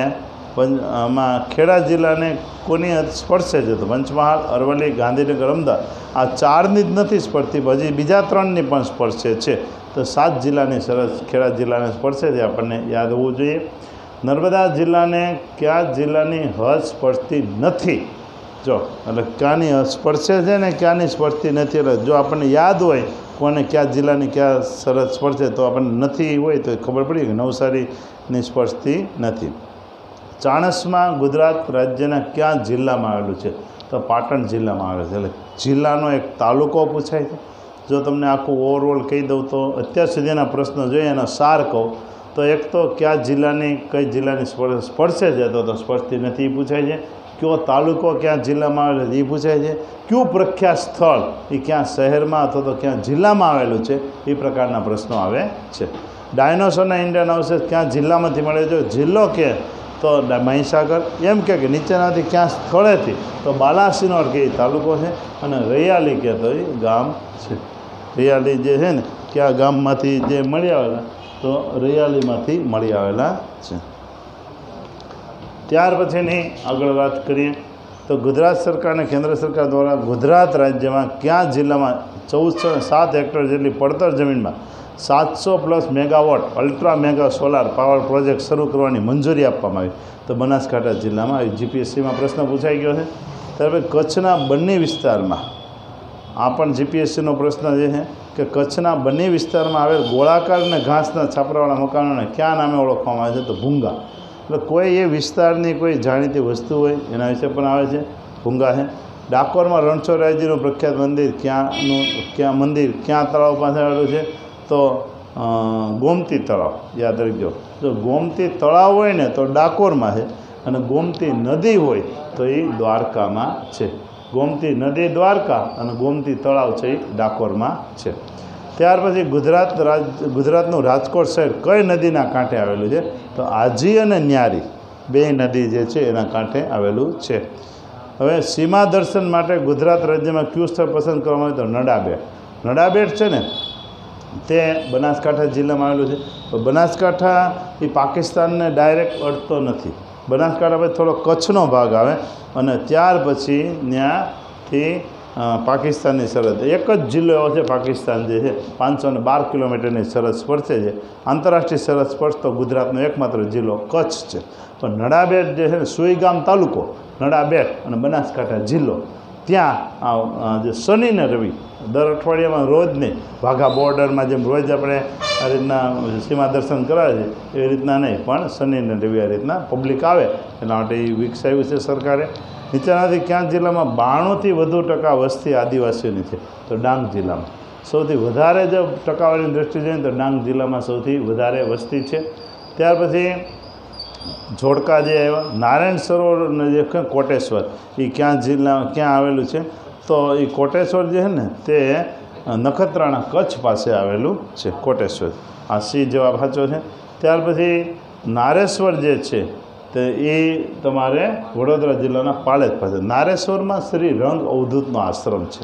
આમાં ખેડા જિલ્લાને કોની સ્પર્શે છે તો પંચમહાલ, અરવલ્લી, ગાંધીનગર, અમદાવાદ આ 4ની જ નથી સ્પર્શતી, હજી બીજા 3ની પણ સ્પર્શે છે. તો 7 જિલ્લાની સરહદ ખેડા જિલ્લાને સ્પર્શે છે, આપણને યાદ હોવું જોઈએ. નર્મદા જિલ્લાને કયા જિલ્લાની હદ સ્પર્શતી નથી. જો એટલે ક્યાંની હદ સ્પર્શે છે ને ક્યાંની સ્પર્શતી નથી. એટલે જો આપણને યાદ હોય કોને કયા જિલ્લાની કયા સરહદ સ્પર્શે તો આપણને નથી હોય તો ખબર પડી કે નવસારીની સ્પર્શતી નથી. ચાણસ્મા ગુજરાત રાજ્યના કયા જિલ્લામાં આવેલું છે તો પાટણ જિલ્લામાં આવેલું છે. એટલે જિલ્લાનો એક તાલુકો પૂછાય છે. જો તમને આખું ઓવરઓલ કહી દઉં તો અત્યાર સુધીના પ્રશ્નો જોઈએ એનો સાર કહું તો એક તો કયા જિલ્લાની કઈ જિલ્લાની સ્પર્શે છે તો સ્પર્શતી નથી એ પૂછાય છે. કયો તાલુકો ક્યાં જિલ્લામાં આવેલો છે એ પૂછાય છે. કયું પ્રખ્યાત સ્થળ એ ક્યાં શહેરમાં અથવા તો ક્યાં જિલ્લામાં આવેલું છે એ પ્રકારના પ્રશ્નો આવે છે. ડાયનોસોરના ઇન્ડિયન અવશેષ ક્યાં જિલ્લામાંથી મળે છે જિલ્લો કે તો મહીસાગર. એમ કે નીચેનાથી ક્યાં સ્થળેથી તો બાલાસિનોર કે તાલુકો છે. અને રૈયાલી કે તો એ ગામ છે. રૈયાલી જે છે ને કયા ગામમાંથી જે મળી આવેલા તો રૈયાલીમાંથી મળી આવેલા છે. ત્યાર પછીની આગળ વાત કરીએ તો ગુજરાત સરકાર અને કેન્દ્ર સરકાર દ્વારા ગુજરાત રાજ્યમાં કયા જિલ્લામાં 1407 હેક્ટર જેટલી પડતર જમીનમાં 700+ megawatt ultra mega solar power project શરૂ કરવાની મંજૂરી આપવામાં આવી તો બનાસકાંઠા જિલ્લામાં આવી. GPSCમાં પ્રશ્ન પૂછાઈ ગયો છે. ત્યારબાદ કચ્છના બંને વિસ્તારમાં આ પણ GPSCનો પ્રશ્ન જે છે કે કચ્છના બંને વિસ્તારમાં આવેલ ગોળાકાર અને ઘાસના છાપરાવાળા મકાનોને કયા નામે ઓળખવામાં આવે છે તો ભૂંગા. એટલે કોઈ એ વિસ્તારની કોઈ જાણીતી વસ્તુ હોય એના વિશે પણ આવે છે ભૂંગા છે. ડાકોરમાં રણછોડરાયજીનું પ્રખ્યાત મંદિર ક્યાં તળાવ પાસે આવેલું છે તો ગોમતી તળાવ. યાદ રાખજો, જો ગોમતી તળાવ હોય ને તો ડાકોરમાં છે અને ગોમતી નદી હોય તો એ દ્વારકામાં છે. ગોમતી નદી દ્વારકા અને ગોમતી તળાવ છે એ ડાકોરમાં છે. ત્યાર પછી ગુજરાતનું રાજકોટ શહેર કઈ નદીના કાંઠે આવેલું છે તો આજી અને ન્યારી 2 નદી જે છે એના કાંઠે આવેલું છે. હવે સીમા દર્શન માટે ગુજરાત રાજ્યમાં કયું સ્થળ પસંદ કરવામાં આવે તો નડાબેટ. નડાબેટ છે ને તે બનાસકાંઠા જિલ્લામાં આવેલું છે. તો બનાસકાંઠા એ પાકિસ્તાનને ડાયરેક્ટ અડતો નથી. બનાસકાંઠા પછી થોડો કચ્છનો ભાગ આવે અને ત્યાર પછી ત્યાંથી પાકિસ્તાનની સરહદ. એક જ જિલ્લો એવો છે પાકિસ્તાન જે છે 512 કિલોમીટરની સરહદ સ્પર્શે છે. આંતરરાષ્ટ્રીય સરહદ સ્પર્શતો ગુજરાતનો એકમાત્ર જિલ્લો કચ્છ છે. પણ નડાબેટ જે છે ને, સુઈગામ તાલુકો, નડાબેટ અને બનાસકાંઠા જિલ્લો, ત્યાં જે શનિ ને રવિ દર અઠવાડિયામાં રોજ નહીં, વાઘા બોર્ડરમાં જેમ રોજ આપણે આ રીતના સીમા દર્શન કરાવે છે એવી રીતના નહીં, પણ શનિ ને રવિ આ રીતના પબ્લિક આવે એટલા માટે એ વિકસાવ્યું છે સરકારે. નીચેનાથી ક્યાં જિલ્લામાં 92થી વધુ ટકા વસ્તી આદિવાસીઓની છે? તો ડાંગ જિલ્લામાં. સૌથી વધારે જો ટકાવારીની દ્રષ્ટિએ જોઈએ તો ડાંગ જિલ્લામાં સૌથી વધારે વસ્તી છે. ત્યાર પછી જોડકા જે આવ્યા, નારાયણ સરોવર જે કોટેશ્વર, એ ક્યાં આવેલું છે? તો એ કોટેશ્વર જે છે ને તે નખત્રાણા કચ્છ પાસે આવેલું છે કોટેશ્વર. આ સી જવાબ સાચો છે. ત્યાર પછી નારેશ્વર જે છે તો એ તમારે વડોદરા જિલ્લાના પાળેજ પાસે. નારેશ્વરમાં શ્રી રંગ અવધૂતનો આશ્રમ છે.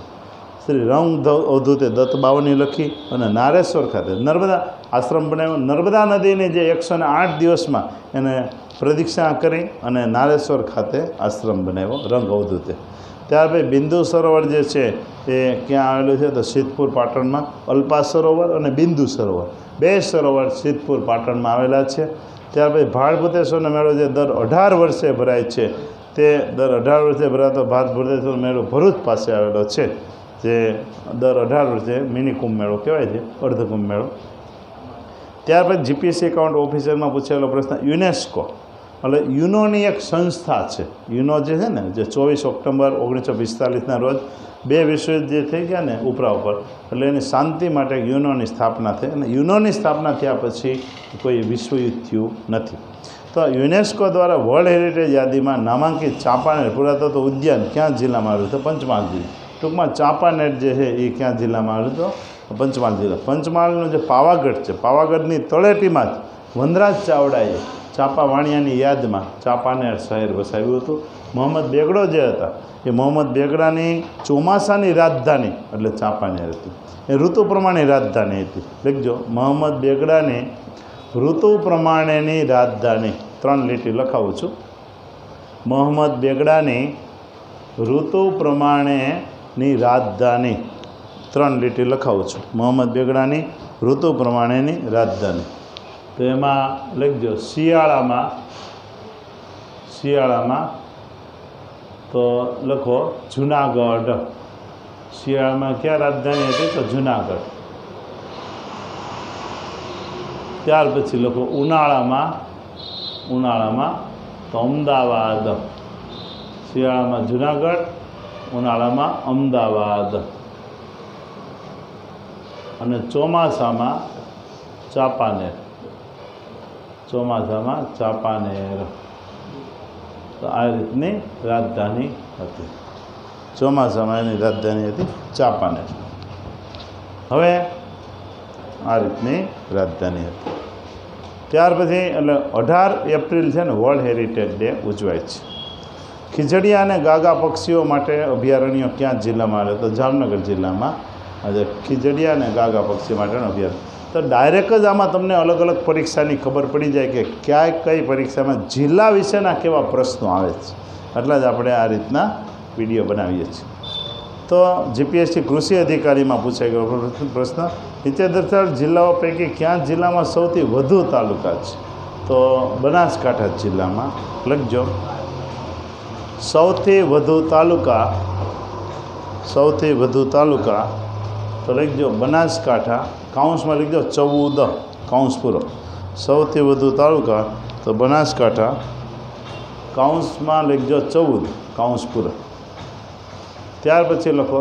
શ્રી રંગ અવધૂતે દત્તબાવની લખી અને નારેશ્વર ખાતે નર્મદા આશ્રમ બનાવ્યો. નર્મદા નદીની જે 108 દિવસમાં એને પ્રદક્ષિણા કરી અને નારેશ્વર ખાતે આશ્રમ બનાવ્યો રંગ અવધૂતે. ત્યાર પછી બિંદુ સરોવર જે છે એ ક્યાં આવેલું છે? તો સિદ્ધપુર પાટણમાં. અલ્પા સરોવર અને બિંદુ સરોવર, બે સરોવર સિદ્ધપુર પાટણમાં આવેલા છે. ત્યાર પછી ભાળભૂતેશ્વરનો મેળો જે દર 18 વર્ષે ભરાય છે, તે દર 18 વર્ષે ભરાતો ભાળભૂતેશ્વર મેળો ભરૂચ પાસે આવેલો છે, જે દર 18 વર્ષે મિની કુંભ મેળો કહેવાય છે, અર્ધ કુંભ મેળો. ત્યાર પછી જીપીએસસી એકાઉન્ટ ઓફિસરમાં પૂછેલો પ્રશ્ન, યુનેસ્કો એટલે યુનોની એક સંસ્થા છે. યુનો જે છે ને, જે 24 ઓક્ટોબર 1945ના રોજ 2 વિશ્વયુદ્ધ જે થઈ ગયા ને ઉપરા ઉપર, એટલે એની શાંતિ માટે યુનોની સ્થાપના થઈ. અને યુનોની સ્થાપના થયા પછી કોઈ વિશ્વયુદ્ધ થયું નથી. તો યુનેસ્કો દ્વારા વર્લ્ડ હેરિટેજ યાદીમાં નામાંકિત ચાંપાનેર પુરાતત્વ ઉદ્યાન ક્યાં જિલ્લામાં આવ્યું? તો પંચમહાલ જિલ્લો. ટૂંકમાં ચાંપાનેર જે છે એ ક્યાં જિલ્લામાં આવ્યું? તો પંચમહાલ જિલ્લો. પંચમહાલનું જે પાવાગઢ છે, પાવાગઢની તળેટીમાં જ વનરાજ ચાવડાએ ચાંપા વાણિયાની યાદમાં ચાંપાનેર શહેર વસાવ્યું હતું. મોહમ્મદ બેગડો જે હતા એ મોહમ્મદ બેગડાની ચોમાસાની રાજધાની એટલે ચાંપાનેર હતી. એ ઋતુ પ્રમાણે રાજધાની હતી. લખજો, મોહમ્મદ બેગડાની ઋતુ પ્રમાણેની રાજધાની. 3 લીટી લખાવું છું. મોહમ્મદ બેગડાની ઋતુ પ્રમાણેની રાજધાની. 3 લીટી લખાવું છું. મોહમ્મદ બેગડાની ઋતુ પ્રમાણેની રાજધાની. તો એમાં લખજો શિયાળામાં તો લખો જુનાગઢ. શિયાળામાં ક્યાં રાજધાની હતી? તો જુનાગઢ. ત્યાર પછી લખો ઉનાળામાં તો અમદાવાદ. શિયાળામાં જુનાગઢ, ઉનાળામાં અમદાવાદ. અને ચોમાસામાં ચાંપાનેર. તો આ રીતની રાજધાની હતી. ચોમાસામાં એની રાજધાની હતી ચાંપાનેર. હવે આ રીતની રાજધાની હતી. ત્યાર પછી એટલે 18 એપ્રિલ છે ને વર્લ્ડ હેરિટેજ ડે ઉજવાય છે. ખીજડીયા અને ગાગા પક્ષીઓ માટે અભયારણ્ય ક્યાં જિલ્લામાં આવે? તો જામનગર જિલ્લામાં આજે ખીજડીયા અને ગાગા પક્ષીઓ માટેનું અભયારણ્ય. તો ડાયરેક્ટ જ આમાં તમને અલગ અલગ પરીક્ષાની ખબર પડી જાય કે ક્યાંય કઈ પરીક્ષામાં જિલ્લા વિશેના કેવા પ્રશ્નો આવે છે. એટલે જ આપણે આ રીતના વિડીયો બનાવીએ છીએ. તો જીપીએસસી કૃષિ અધિકારીમાં પૂછાઈ ગયો પ્રશ્ન, નીચે દર્શાવેલ જિલ્લાઓ પૈકી ક્યાં જિલ્લામાં સૌથી વધુ તાલુકા છે? તો બનાસકાંઠા જિલ્લામાં. લખજો, સૌથી વધુ તાલુકા તો લખજો બનાસકાંઠા, કાઉન્સમાં લખજો 14 કાઉન્સ પૂરો. સૌથી વધુ તાલુકા તો બનાસકાંઠા, કાઉન્સમાં લખજો 14 કાઉન્સ પૂરો. ત્યાર પછી લખો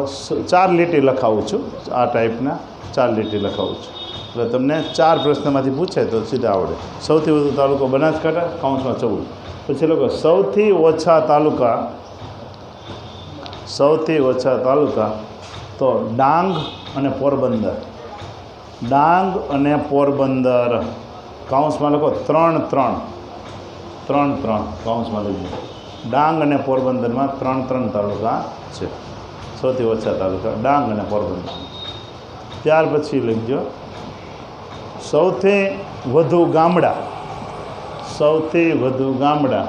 4 લીટી લખાવું છું. આ ટાઈપના 4 લીટી લખાવું છું એટલે તમને 4 પ્રશ્નમાંથી પૂછે તો સીધા આવડે. સૌથી વધુ તાલુકો બનાસકાંઠા, કાઉન્સમાં 14. પછી લખો સૌથી ઓછા તાલુકા તો ડાંગ અને પોરબંદર. કાઉન્સમાં લખો 3 કાઉન્સમાં લખજો. ડાંગ અને પોરબંદરમાં 3 તાલુકા છે. સૌથી ઓછા તાલુકા ડાંગ અને પોરબંદર. ત્યાર પછી લખજો સૌથી વધુ ગામડા, સૌથી વધુ ગામડા,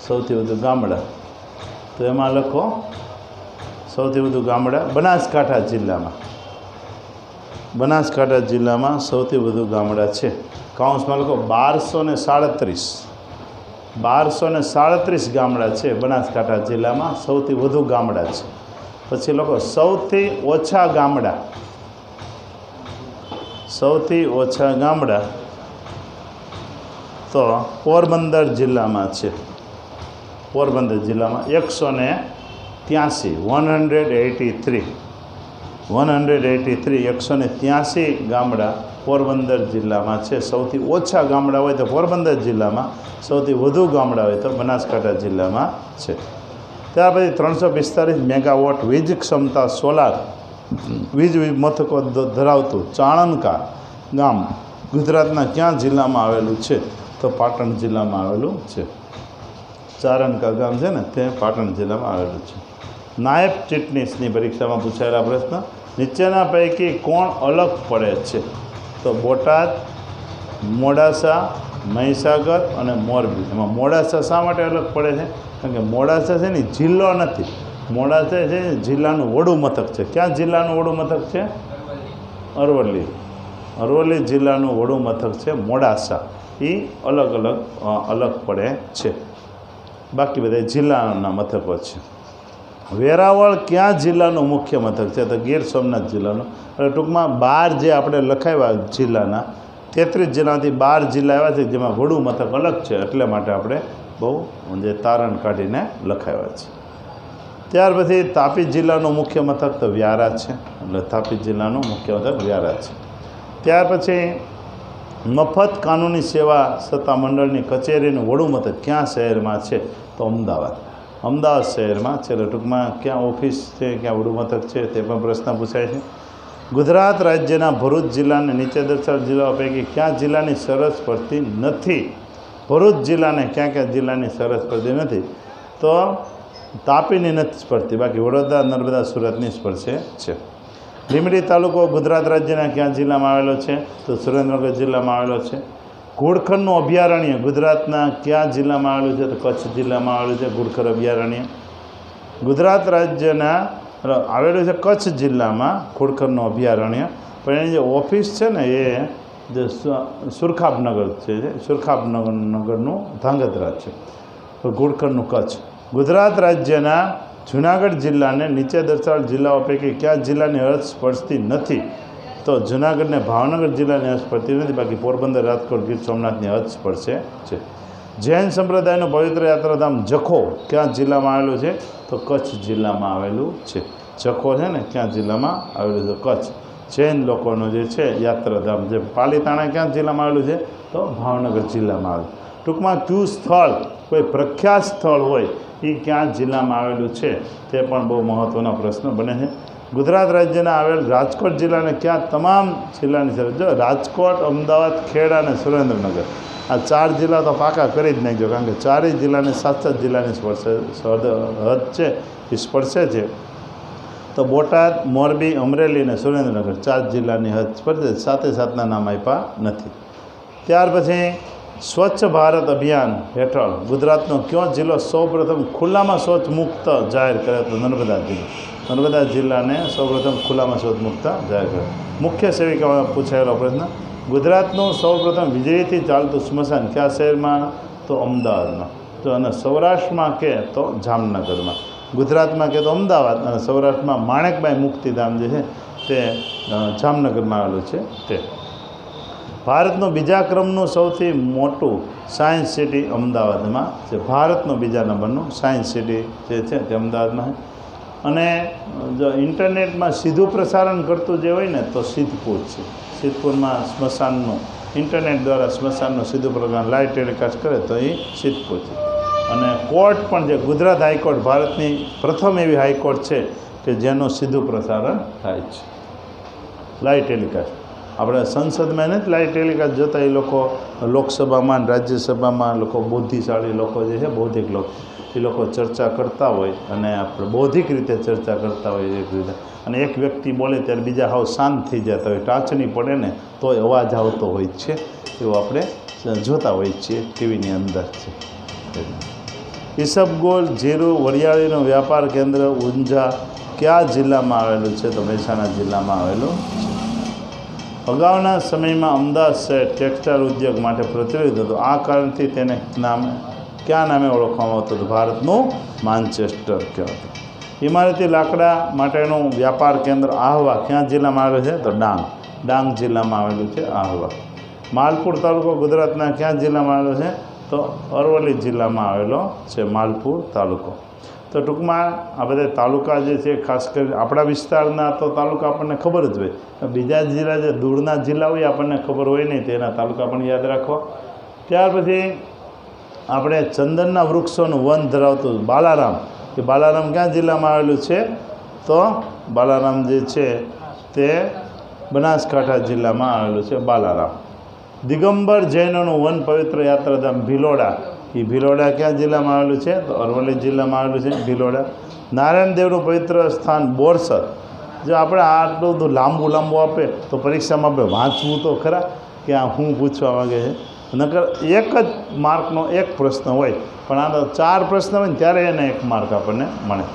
સૌથી વધુ ગામડા, તો એમાં લખો સૌથી વધુ ગામડા બનાસકાંઠા જિલ્લામાં, બનાસકાંઠા જિલ્લામાં સૌથી વધુ ગામડા છે. કાઉન્સમાં લખો 1237, 1237 ગામડા છે બનાસકાંઠા જિલ્લામાં, સૌથી વધુ ગામડા છે. પછી લખો સૌથી ઓછા ગામડા, સૌથી ઓછા ગામડા તો પોરબંદર જિલ્લામાં છે. પોરબંદર જિલ્લામાં 183, 183, 183 ગામડા પોરબંદર જિલ્લામાં છે. સૌથી ઓછા ગામડા હોય તો પોરબંદર જિલ્લામાં, સૌથી વધુ ગામડા હોય તો બનાસકાંઠા જિલ્લામાં છે. ત્યાર પછી 345 મેગાવોટ વીજ ક્ષમતા સોલાર વીજ મથકો ધરાવતું ચાણંકા ગામ ગુજરાતના ક્યાં જિલ્લામાં આવેલું છે? તો પાટણ જિલ્લામાં આવેલું છે. ચારણકા ગામ છે ને તે પાટણ જિલ્લામાં આવેલું છે. નાયબ ચીટનીસની પરીક્ષામાં પૂછાયેલા પ્રશ્ન, નીચેના પૈકી કોણ અલગ પડે છે? તો બોટાદ, મોડાસા, મહીસાગર અને મોરબી. એમાં મોડાસા શા માટે અલગ પડે છે? કારણ કે મોડાસા છે ને જિલ્લો નથી, મોડાસા છે જિલ્લાનું વડું મથક છે. ક્યાં જિલ્લાનું વડું મથક છે? અરવલ્લી, અરવલ્લી જિલ્લાનું વડું મથક છે મોડાસા. એ અલગ પડે છે, બાકી બધા જિલ્લાના મથકો છે. વેરાવળ ક્યાં જિલ્લાનું મુખ્ય મથક છે? તો ગીર સોમનાથ જિલ્લાનું. એટલે ટૂંકમાં 12 જે આપણે લખાવ્યા જિલ્લાના, 33 જિલ્લામાંથી 12 જિલ્લા એવા છે જેમાં વડું મથક અલગ છે, એટલે માટે આપણે બહુ જે તારણ કાઢીને લખાવ્યા છે. ત્યાર પછી તાપી જિલ્લાનું મુખ્ય મથક તો વ્યારા છે, એટલે તાપી જિલ્લાનું મુખ્ય મથક વ્યારા છે. ત્યાર પછી મફત કાનૂની સેવા સત્તામંડળની કચેરીનું વડું મથક ક્યાં શહેરમાં છે? તો અમદાવાદ, અમદાવાદ શહેરમાં છે. એટલે ટૂંકમાં ક્યાં ઓફિસ છે, ક્યાં વડું મથક છે તે પણ પ્રશ્ન પૂછાય છે. ગુજરાત રાજ્યના ભરૂચ જિલ્લાને નીચે દર્શાવેલ જિલ્લાઓ પૈકી ક્યાં જિલ્લાની સરહદ પડતી નથી? ભરૂચ જિલ્લાને ક્યાં જિલ્લાની સરહદ પડતી નથી? તો તાપીની નથી સ્પર્ધી, બાકી વડોદરા, નર્મદા, સુરતની સ્પર્શે છે. લીંબડી તાલુકો ગુજરાત રાજ્યના ક્યાં જિલ્લામાં આવેલો છે? તો સુરેન્દ્રનગર જિલ્લામાં આવેલો છે. ઘુડખરનું અભયારણ્ય ગુજરાતના કયા જિલ્લામાં આવેલું છે? તો કચ્છ જિલ્લામાં આવેલું છે ઘુડખર અભયારણ્ય. ગુજરાત રાજ્યના આવેલું છે કચ્છ જિલ્લામાં ઘુડખરનું અભયારણ્ય, પણ એની જે ઓફિસ છે ને એ જે સુરખાબનગર છે, સુરખાબનગરનું ધાંગધ્રા છે. ઘુડખરનું કચ્છ. ગુજરાત રાજ્યના જૂનાગઢ જિલ્લાને નીચે દર્શાવેલ જિલ્લાઓ પૈકી કયા જિલ્લાની હદ સ્પર્શતી નથી? તો જૂનાગઢને ભાવનગર જિલ્લાની હદ સ્પર્શતી નથી, બાકી પોરબંદર, રાજકોટ, ગીર સોમનાથની હદ સ્પર્શે છે. જૈન સંપ્રદાયનું પવિત્ર યાત્રાધામ જખો ક્યાં જિલ્લામાં આવેલું છે? તો કચ્છ જિલ્લામાં આવેલું છે. જખો છે ને ક્યાં જિલ્લામાં આવેલું છે? કચ્છ. જૈન લોકોનું જે છે યાત્રાધામ જે પાલીતાણા ક્યાં જિલ્લામાં આવેલું છે? તો ભાવનગર જિલ્લામાં આવેલું. ટૂંકમાં કયું સ્થળ કોઈ પ્રખ્યાત સ્થળ હોય એ ક્યાં જિલ્લામાં આવેલું છે તે પણ બહુ મહત્ત્વનો પ્રશ્ન બને છે. ગુજરાત રાજ્યના આવેલ રાજકોટ જિલ્લાને ક્યાં તમામ જિલ્લાની સરહદ? જો રાજકોટ, અમદાવાદ, ખેડા અને સુરેન્દ્રનગર આ 4 જિલ્લા તો પાકા કરી જ નાખજો, કારણ કે 4 જિલ્લાની 7 જિલ્લાની હદ છે એ સ્પર્શે છે. તો બોટાદ, મોરબી, અમરેલી અને સુરેન્દ્રનગર 4 જિલ્લાની હદ સ્પર્શે, 7 નામ આપ્યા નથી. ત્યાર પછી સ્વચ્છ ભારત અભિયાન હેઠળ ગુજરાતનો કયો જિલ્લો સૌપ્રથમ ખુલ્લામાં શૌચ મુક્ત જાહેર કર્યો? તો નર્મદા જિલ્લો. નર્મદા જિલ્લાને સૌપ્રથમ ખુલ્લામાં શૌચ મુક્ત જાહેર કર્યો. મુખ્ય સેવિકામાં પૂછાયેલો પ્રશ્ન, ગુજરાતનું સૌપ્રથમ વીજળીથી ચાલતું સ્મશાન કયા શહેરમાં? તો અમદાવાદમાં. તો અને સૌરાષ્ટ્રમાં કે તો જામનગરમાં. ગુજરાતમાં કે તો અમદાવાદ, અને સૌરાષ્ટ્રમાં માણેકબાઈ મુક્તિધામ જે છે તે જામનગરમાં આવેલું છે તે. ભારતનું બીજા ક્રમનું સૌથી મોટું સાયન્સ સિટી અમદાવાદમાં છે. ભારતનું બીજા નંબરનું સાયન્સ સિટી જે છે તે અમદાવાદમાં છે. અને જો ઇન્ટરનેટમાં સીધું પ્રસારણ કરતું જે હોય ને તો સિદ્ધપુર છે. સિદ્ધપુરમાં સ્મશાનનું ઇન્ટરનેટ દ્વારા સ્મશાનનું સીધું પ્રસારણ લાઈવ ટેલિકાસ્ટ કરે તો એ સિદ્ધપુર છે. અને કોર્ટ પણ જે ગુજરાત હાઈકોર્ટ ભારતની પ્રથમ એવી હાઈકોર્ટ છે કે જેનું સીધું પ્રસારણ થાય છે લાઈવ ટેલિકાસ્ટ. આપણે સંસદમાં નથી લાઈવ ટેલિકાસ્ટ જોતા, એ લોકો લોકસભામાં અને રાજ્યસભામાં લોકો બુદ્ધિશાળી લોકો જે છે, બૌદ્ધિક લોકો, એ લોકો ચર્ચા કરતા હોય અને આપણે બૌદ્ધિક રીતે ચર્ચા કરતા હોય એક રીતે, અને એક વ્યક્તિ બોલે ત્યારે બીજા હાવ શાંત થઈ જતા હોય, ટાંચણી પડે ને તોય અવાજ આવતો હોય છે, એવું આપણે જોતા હોઈએ છીએ ટીવીની અંદર છે. ઈસબગોલ જીરું વરિયાળીનું વ્યાપાર કેન્દ્ર ઊંઝા કયા જિલ્લામાં આવેલું છે? તો મહેસાણા જિલ્લામાં આવેલું છે. અગાઉના સમયમાં અમદાવાદ શહેર ટેક્સટાઇલ ઉદ્યોગ માટે પ્રચલિત હતું. આ કારણથી તેને કયા નામે ઓળખવામાં આવતું હતું? ભારતનું માન્ચેસ્ટર કહેવાતું. ઇમારતી લાકડા માટેનું વ્યાપાર કેન્દ્ર આહવા કયા જિલ્લામાં આવેલું છે? તો ડાંગ જિલ્લામાં આવેલું છે આહવા. માલપુર તાલુકો ગુજરાતના કયા જિલ્લામાં આવેલો છે? તો અરવલ્લી જિલ્લામાં આવેલો છે માલપુર તાલુકો. તો ટૂંકમાં આ બધા તાલુકા જે છે, ખાસ કરીને આપણા વિસ્તારના તો તાલુકા આપણને ખબર જ હોય, બીજા જિલ્લા જે દૂરના જિલ્લા હોય આપણને ખબર હોય નહીં, તેના તાલુકા પણ યાદ રાખવા. ત્યાર પછી આપણે ચંદનના વૃક્ષોનું વન ધરાવતું બાલારામ, એ બાલારામ ક્યાં જિલ્લામાં આવેલું છે? તો બાલારામ જે છે તે બનાસકાંઠા જિલ્લામાં આવેલું છે બાલારામ. દિગંબર જૈનોનું વન પવિત્ર યાત્રાધામ ભિલોડા, એ ભિલોડા ક્યાં જિલ્લામાં આવેલું છે? તો અરવલ્લી જિલ્લામાં આવેલું છે ભિલોડા. નારાયણદેવનું પવિત્ર સ્થાન બોરસદ. જો આપણે આટલું બધું લાંબુ આપે તો પરીક્ષામાં આપણે વાંચવું તો ખરા કે આ શું પૂછવા માગે છે. નકર એક જ માર્કનો એક પ્રશ્ન હોય, પણ આ તો 4 પ્રશ્ન હોય ને ત્યારે એને 1 માર્ક આપણને મળે.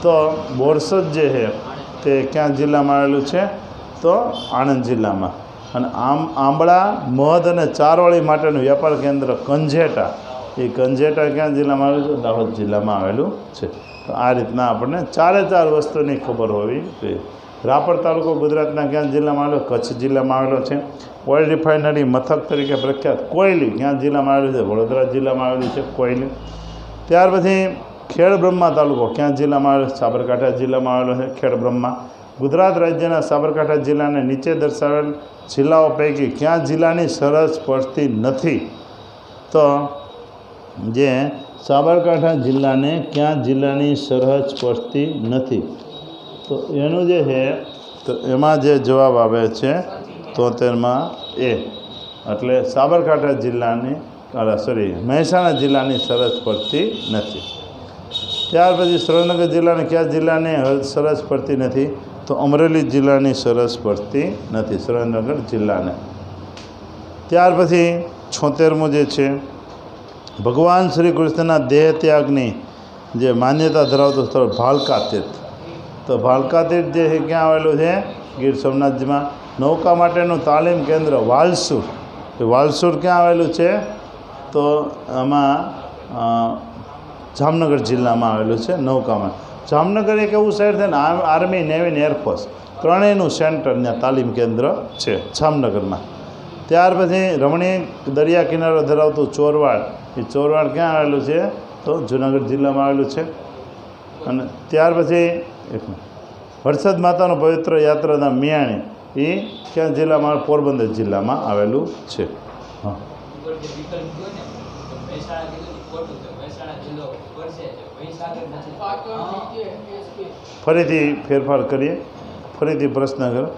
તો બોરસદ જે છે તે ક્યાં જિલ્લામાં આવેલું છે? તો આણંદ જિલ્લામાં. અને આંબળા મધ અને ચારોળી માટેનું વ્યાપાર કેન્દ્ર કંજેટા, એ કંજેટા ક્યાં જિલ્લામાં આવેલું છે? દાહોદ જિલ્લામાં આવેલું છે. તો આ રીતના આપણને 4 વસ્તુની ખબર હોવી જોઈએ. રાપર તાલુકો ગુજરાતના ક્યાં જિલ્લામાં આવેલો? કચ્છ જિલ્લામાં આવેલો છે. ઓઇલ રિફાઇનરી મથક તરીકે પ્રખ્યાત કોયલી ક્યાં જિલ્લામાં આવેલું છે? વડોદરા જિલ્લામાં આવેલું છે કોયલી. ત્યાર પછી ખેડબ્રહ્મા તાલુકો ક્યાં જિલ્લામાં આવેલો? સાબરકાંઠા જિલ્લામાં આવેલો છે ખેડબ્રહ્મા. ગુજરાત રાજ્યના સાબરકાંઠા જિલ્લાને નીચે દર્શાવેલ જિલ્લાઓ પૈકી કયા જિલ્લાની સરહદ સ્પર્શતી નથી? તો જે સાબરકાંઠા જિલ્લાને કયા જિલ્લાની સરહદ સ્પર્શતી નથી? તો એનું જે છે તો એમાં જે જવાબ આવે છે 73માં એ, એટલે સાબરકાંઠા જિલ્લાની મહેસાણા જિલ્લાની સરહદ સ્પર્શતી નથી. ત્યાર પછી સુરેન્દ્રનગર જિલ્લાને કયા જિલ્લાની સરહદ સ્પર્શતી નથી? તો અમરેલી જિલ્લાની સરહદ સ્પર્શતી નથી સુરેન્દ્રનગર જિલ્લાને. ત્યાર પછી 76મું જે છે, ભગવાન શ્રી કૃષ્ણના દેહ ત્યાગની જે માન્યતા ધરાવતું સ્થળ ભાલકા તીર્થ. તો ભાલકા તીર્થ જે છે ક્યાં આવેલું છે? ગીર સોમનાથમાં. નૌકા માટેનું તાલીમ કેન્દ્ર વાલસુર, એ વાલસુર ક્યાં આવેલું છે? તો આમાં જામનગર જિલ્લામાં આવેલું છે નૌકામાં. જામનગર એક એવું શહેર છે ને, આર્મી, નેવી ને એરફોર્સ ત્રણેયનું સેન્ટર, ત્યાં તાલીમ કેન્દ્ર છે જામનગરમાં. ત્યાર પછી રમણીય દરિયા કિનારો ધરાવતું ચોરવાડ, એ ચોરવાડ ક્યાં આવેલું છે? તો જૂનાગઢ જિલ્લામાં આવેલું છે. અને ત્યાર પછી વરસાદ માતાનું પવિત્ર યાત્રાધામ મિયાણી, એ ક્યાં જિલ્લામાં? પોરબંદર જિલ્લામાં આવેલું છે. હા, ફરીથી ફેરફાર કરીએ, ફરીથી પ્રશ્ન કરો.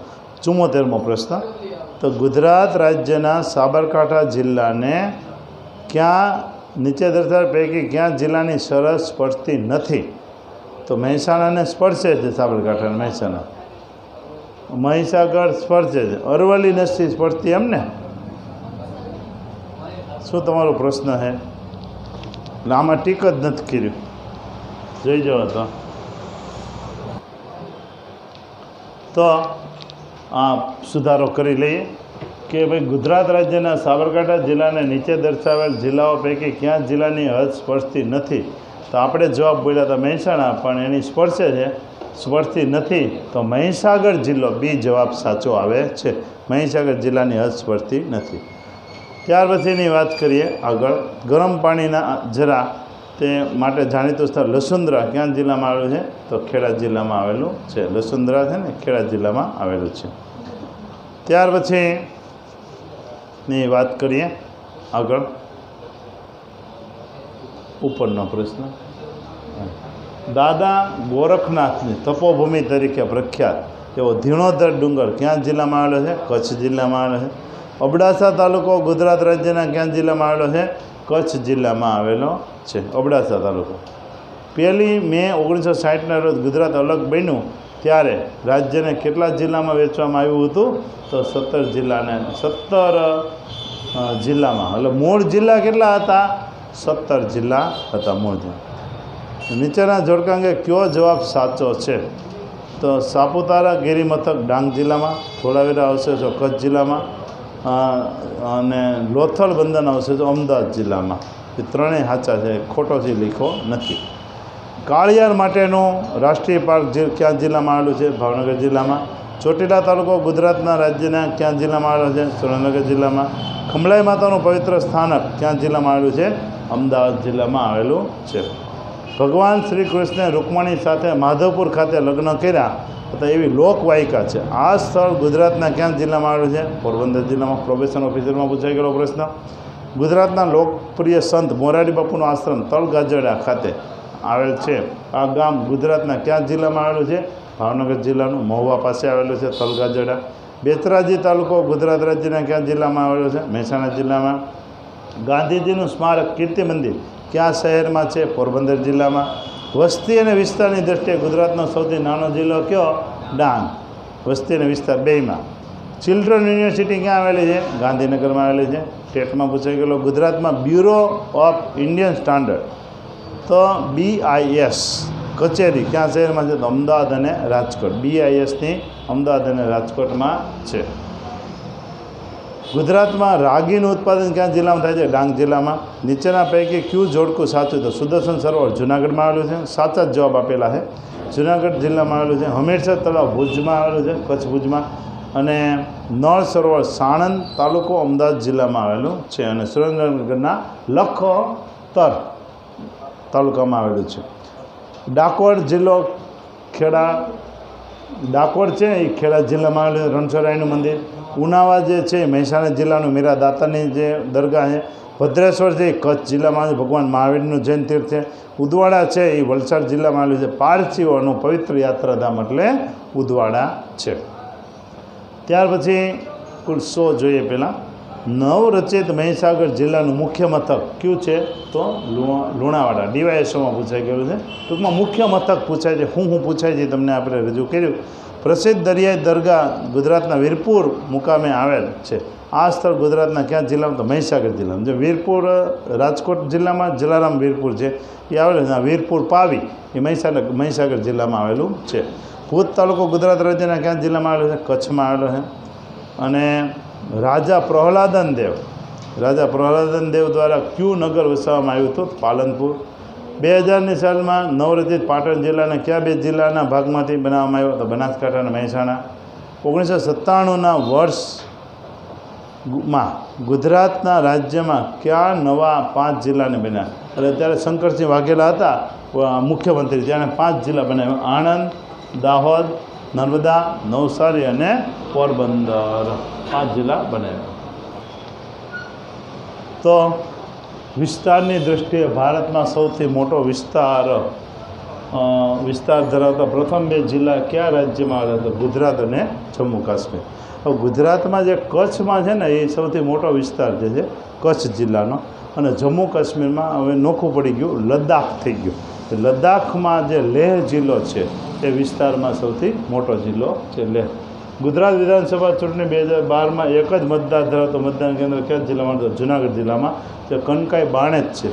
74મો પ્રશ્ન, તો ગુજરાત રાજ્યના સાબરકાંઠા જિલ્લાને ક્યાં નીચે દર્શાવેલ પૈકી ક્યાં જિલ્લાની સરહદ સ્પર્શતી નથી? તો મહેસાણાને સ્પર્શે છે સાબરકાંઠા, મહીસાગર સ્પર્શે છે, અરવલ્લી નથી સ્પર્શતી એમ ને? શું તમારો પ્રશ્ન છે? એટલે આમાં ટીક જ નથી કર્યું, જોઈ જાઓ. તો આ સુધારો કરી લઈએ કે ભાઈ ગુજરાત રાજ્યના સાબરકાંઠા જિલ્લાને નીચે દર્શાવેલ જિલ્લાઓ પૈકી ક્યાં જિલ્લાની હદ સ્પર્શતી નથી? તો આપણે જવાબ બોલ્યા હતા મહેસાણા, પણ એની સ્પર્શે છે, સ્પર્શતી નથી. તો મહીસાગર જિલ્લો, બી જવાબ સાચો આવે છે. મહીસાગર જિલ્લાની હદ સ્પર્શતી નથી. ત્યાર પછીની વાત કરીએ આગળ, ગરમ પાણીના ઝરા તે માટે જાણીતું સ્થળ લસુંદરા ક્યાં જિલ્લામાં આવેલું છે? તો ખેડા જિલ્લામાં આવેલું છે. લસુંદરા છે ને, ખેડા જિલ્લામાં આવેલું છે. ત્યાર પછીની વાત કરીએ આગળ, ઉપરનો પ્રશ્ન, દાદા ગોરખનાથની તપોભૂમિ તરીકે પ્રખ્યાત એવો ધીણોધર ડુંગર ક્યાં જિલ્લામાં આવેલો છે? કચ્છ જિલ્લામાં આવેલો છે. અબડાસા તાલુકો ગુજરાત રાજ્યના ક્યાં જિલ્લામાં આવેલો છે? કચ્છ જિલ્લામાં આવેલો છે અબડાસા તાલુકો. 1 મે 1960ના રોજ ગુજરાત અલગ બન્યું ત્યારે રાજ્યને કેટલા જિલ્લામાં વહેંચવામાં આવ્યું હતું? તો 17 જિલ્લાને 17 જિલ્લામાં. એટલે મૂળ જિલ્લા કેટલા હતા? 17 જિલ્લા હતા મૂળ જિલ્લા. નીચેના જોડકાંગે કયો જવાબ સાચો છે? તો સાપુતારા ગિરિમથક ડાંગ જિલ્લામાં, ધોળાવીરા અવશેષો કચ્છ જિલ્લામાં અને લોથલ બંદર અવશેષો અમદાવાદ જિલ્લામાં. એ ત્રણેય સાચા છે, ખોટોથી લીખો નથી. કાળિયાર માટેનું રાષ્ટ્રીય પાર્ક ક્યાં જિલ્લામાં આવેલું છે? ભાવનગર જિલ્લામાં. ચોટીલા તાલુકો ગુજરાતના રાજ્યના ક્યાં જિલ્લામાં આવેલો છે? સુરેન્દ્રનગર જિલ્લામાં. ખંભલાઈ માતાનું પવિત્ર સ્થાનક ક્યાં જિલ્લામાં આવેલું છે? અમદાવાદ જિલ્લામાં આવેલું છે. ભગવાન શ્રી કૃષ્ણે રૂકમણી સાથે માધવપુર ખાતે લગ્ન કર્યા હતા એવી લોકવાયકા છે. આ સ્થળ ગુજરાતના ક્યાં જિલ્લામાં આવેલું છે? પોરબંદર જિલ્લામાં. પ્રોબેશન ઓફિસરમાં પૂછાઈ ગયેલો પ્રશ્ન. ગુજરાતના લોકપ્રિય સંત મોરારી બાપુનો આશ્રમ તળગાજડા ખાતે આવેલ છે. આ ગામ ગુજરાતના ક્યાં જિલ્લામાં આવેલું છે? ભાવનગર જિલ્લાનું મહુવા પાસે આવેલું છે તળગાજડા. બેચરાજી તાલુકો ગુજરાત રાજ્યના ક્યાં જિલ્લામાં આવેલો છે? મહેસાણા જિલ્લામાં. ગાંધીજીનું સ્મારક કીર્તિ મંદિર ક્યાં શહેરમાં છે? પોરબંદર જિલ્લામાં. વસ્તી અને વિસ્તારની દૃષ્ટિએ ગુજરાતનો સૌથી નાનો જિલ્લો કયો? ડાંગ. વસ્તી અને વિસ્તાર બેયમાં. ચિલ્ડ્રન યુનિવર્સિટી ક્યાં આવેલી છે? ગાંધીનગરમાં આવેલી છે. ટેટમાં પૂછાઈ ગયેલો. ગુજરાતમાં બ્યુરો ઓફ ઇન્ડિયન સ્ટાન્ડર્ડ તો BIS કચેરી ક્યાં શહેરમાં છે? તો અમદાવાદ અને રાજકોટ. BISની અમદાવાદ અને રાજકોટમાં છે. ગુજરાતમાં રાગીનું ઉત્પાદન ક્યાં જિલ્લામાં થાય છે? ડાંગ જિલ્લામાં. નીચેના પૈકી કયું જોડકું સાચું? તો સુદર્શન સરોવર જૂનાગઢમાં આવેલું છે. સાચા જ જવાબ આપેલા છે. જૂનાગઢ જિલ્લામાં આવેલું છે. હમીરસર તળાવ ભુજમાં આવેલું છે, કચ્છ ભુજમાં. અને નળ સરોવર સાણંદ તાલુકો અમદાવાદ જિલ્લામાં આવેલું છે. અને સુરેન્દ્રનગરના લખતર તાલુકામાં આવેલું છે. ડાકોર જિલ્લો ડાકોર છે એ ખેડા જિલ્લામાં આવેલું રણછોડરાયનું મંદિર. ઉનાવા જે છે મહેસાણા જિલ્લાનું મીરા દાતારની જે દરગાહ છે. ભદ્રેશ્વર છે એ કચ્છ જિલ્લામાં છે, ભગવાન મહાવીરનું જૈન તીર્થ છે. ઉદવાડા છે એ વલસાડ જિલ્લામાં આવેલું છે. પારસીઓનું પવિત્ર યાત્રાધામ એટલે ઉદવાડા છે. ત્યાર પછી કુલ 100 જોઈએ. પહેલાં નવરચિત મહીસાગર જિલ્લાનું મુખ્ય મથક કયું છે? તો લુણાવાડા. DYSOમાં પૂછાઈ ગયેલું છે. ટૂંકમાં મુખ્ય મથક પૂછાય છે. શું પૂછાય છે તમને આપણે રજૂ કર્યું. પ્રસિદ્ધ દરિયાઈ દરગાહ ગુજરાતના વીરપુર મુકામે આવેલ છે. આ સ્થળ ગુજરાતના ક્યાં જિલ્લામાં? તો મહીસાગર જિલ્લામાં. જે વીરપુર રાજકોટ જિલ્લામાં જલારામ વીરપુર છે એ આવેલું છે. વીરપુર પાવી એ મહીસાગર જિલ્લામાં આવેલું છે. ભૂત તાલુકો ગુજરાત રાજ્યના ક્યાં જિલ્લામાં આવેલો છે? કચ્છમાં આવેલો છે. અને રાજા પ્રહલાદન દેવ દ્વારા કયું નગર વસાવવામાં આવ્યું હતું? પાલનપુર. 2000ની સાલમાં નવરચિત પાટણ જિલ્લાના કયા 2 જિલ્લાના ભાગમાંથી બનાવવામાં આવ્યો? તો બનાસકાંઠા અને મહેસાણા. 1997ના વર્ષમાં ગુજરાતના રાજ્યમાં કયા નવા 5 જિલ્લાને બન્યા? એટલે ત્યારે શંકરસિંહ વાઘેલા હતા મુખ્યમંત્રી, ત્યારે 5 જિલ્લા બનાવ્યા. આણંદ, દાહોદ, નર્મદા, નવસારી અને પોરબંદર. 5 જિલ્લા બનાવ્યા. તો વિસ્તારની દૃષ્ટિએ ભારતમાં સૌથી મોટો વિસ્તાર ધરાવતા પ્રથમ 2 જિલ્લા કયા રાજ્યમાં આવેલા? તો ગુજરાત અને જમ્મુ કાશ્મીર. હવે ગુજરાતમાં જે કચ્છમાં છે ને એ સૌથી મોટો વિસ્તાર જે છે કચ્છ જિલ્લાનો. અને જમ્મુ કાશ્મીરમાં હવે નોખું પડી ગયું, લદ્દાખ થઈ ગયું. લદ્દાખમાં જે લેહ જિલ્લો છે એ વિસ્તારમાં સૌથી મોટો જિલ્લો છે લેહ. ગુજરાત વિધાનસભા ચૂંટણી 2012માં એક જ મતદાર ધરાવતો મતદાન કેન્દ્ર કયા જિલ્લામાં? તો જૂનાગઢ જિલ્લામાં. જે કનકાઈ બાણેજ છે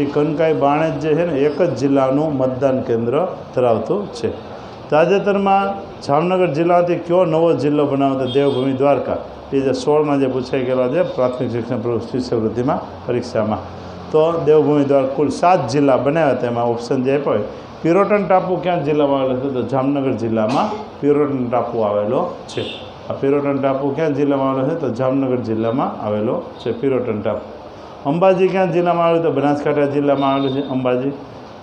એ કનકાઈ બાણેજ જે છે ને એક જ જિલ્લાનું મતદાન કેન્દ્ર ધરાવતું છે. તાજેતરમાં જામનગર જિલ્લાથી કયો નવો જિલ્લો બનાવતો? દેવભૂમિ દ્વારકા. 2016માં જે પૂછાઈ ગયેલો છે પ્રાથમિક શિક્ષણ શિષ્યવૃત્તિમાં પરીક્ષામાં. તો દેવભૂમિ દ્વારકા કુલ 7 જિલ્લા બનાવ્યા. તેમાં ઓપ્શન જે આપ્યો હોય. પિરોટન ટાપુ ક્યાં જિલ્લામાં આવેલો છે? તો જામનગર જિલ્લામાં પિરોટન ટાપુ આવેલો છે. આ પિરોટન ટાપુ ક્યાં જિલ્લામાં આવેલો છે? તો જામનગર જિલ્લામાં આવેલો છે પિરોટન ટાપુ. અંબાજી ક્યાં જિલ્લામાં આવેલું? તો બનાસકાંઠા જિલ્લામાં આવેલું છે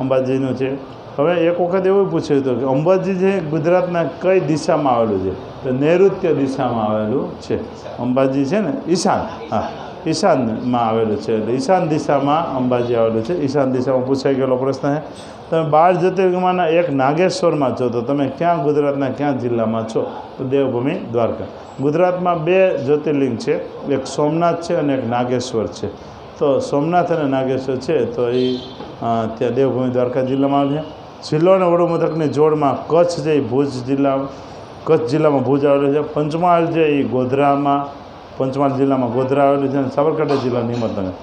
અંબાજીનું છે. હવે એક વખત એવું પૂછ્યું હતું કે અંબાજી છે ગુજરાતના કઈ દિશામાં આવેલું છે? તો નૈઋત્ય દિશામાં આવેલું છે. અંબાજી છે ને ઈશાન. હા, ઈશાનમાં આવેલું છે. એટલે ઈશાન દિશામાં અંબાજી આવેલું છે. ઈશાન દિશામાં પૂછાઈ ગયેલો પ્રશ્ન છે. તમે 12 જ્યોતિર્લિંગમાંના એક નાગેશ્વરમાં છો તો તમે ક્યાં ગુજરાતના ક્યાં જિલ્લામાં છો? તો દેવભૂમિ દ્વારકા. ગુજરાતમાં 2 જ્યોતિર્લિંગ છે, એક સોમનાથ છે અને એક નાગેશ્વર છે. તો સોમનાથ અને નાગેશ્વર છે તો એ ત્યાં દેવભૂમિ દ્વારકા જિલ્લામાં આવે છે. જિલ્લો અને વડુ મથકની જોડમાં કચ્છ જે કચ્છ જિલ્લામાં ભુજ આવેલું છે. પંચમહાલ જે એ પંચમહાલ જિલ્લામાં ગોધરા આવેલું છે અને સાબરકાંઠા જિલ્લાની હિંમતનગર.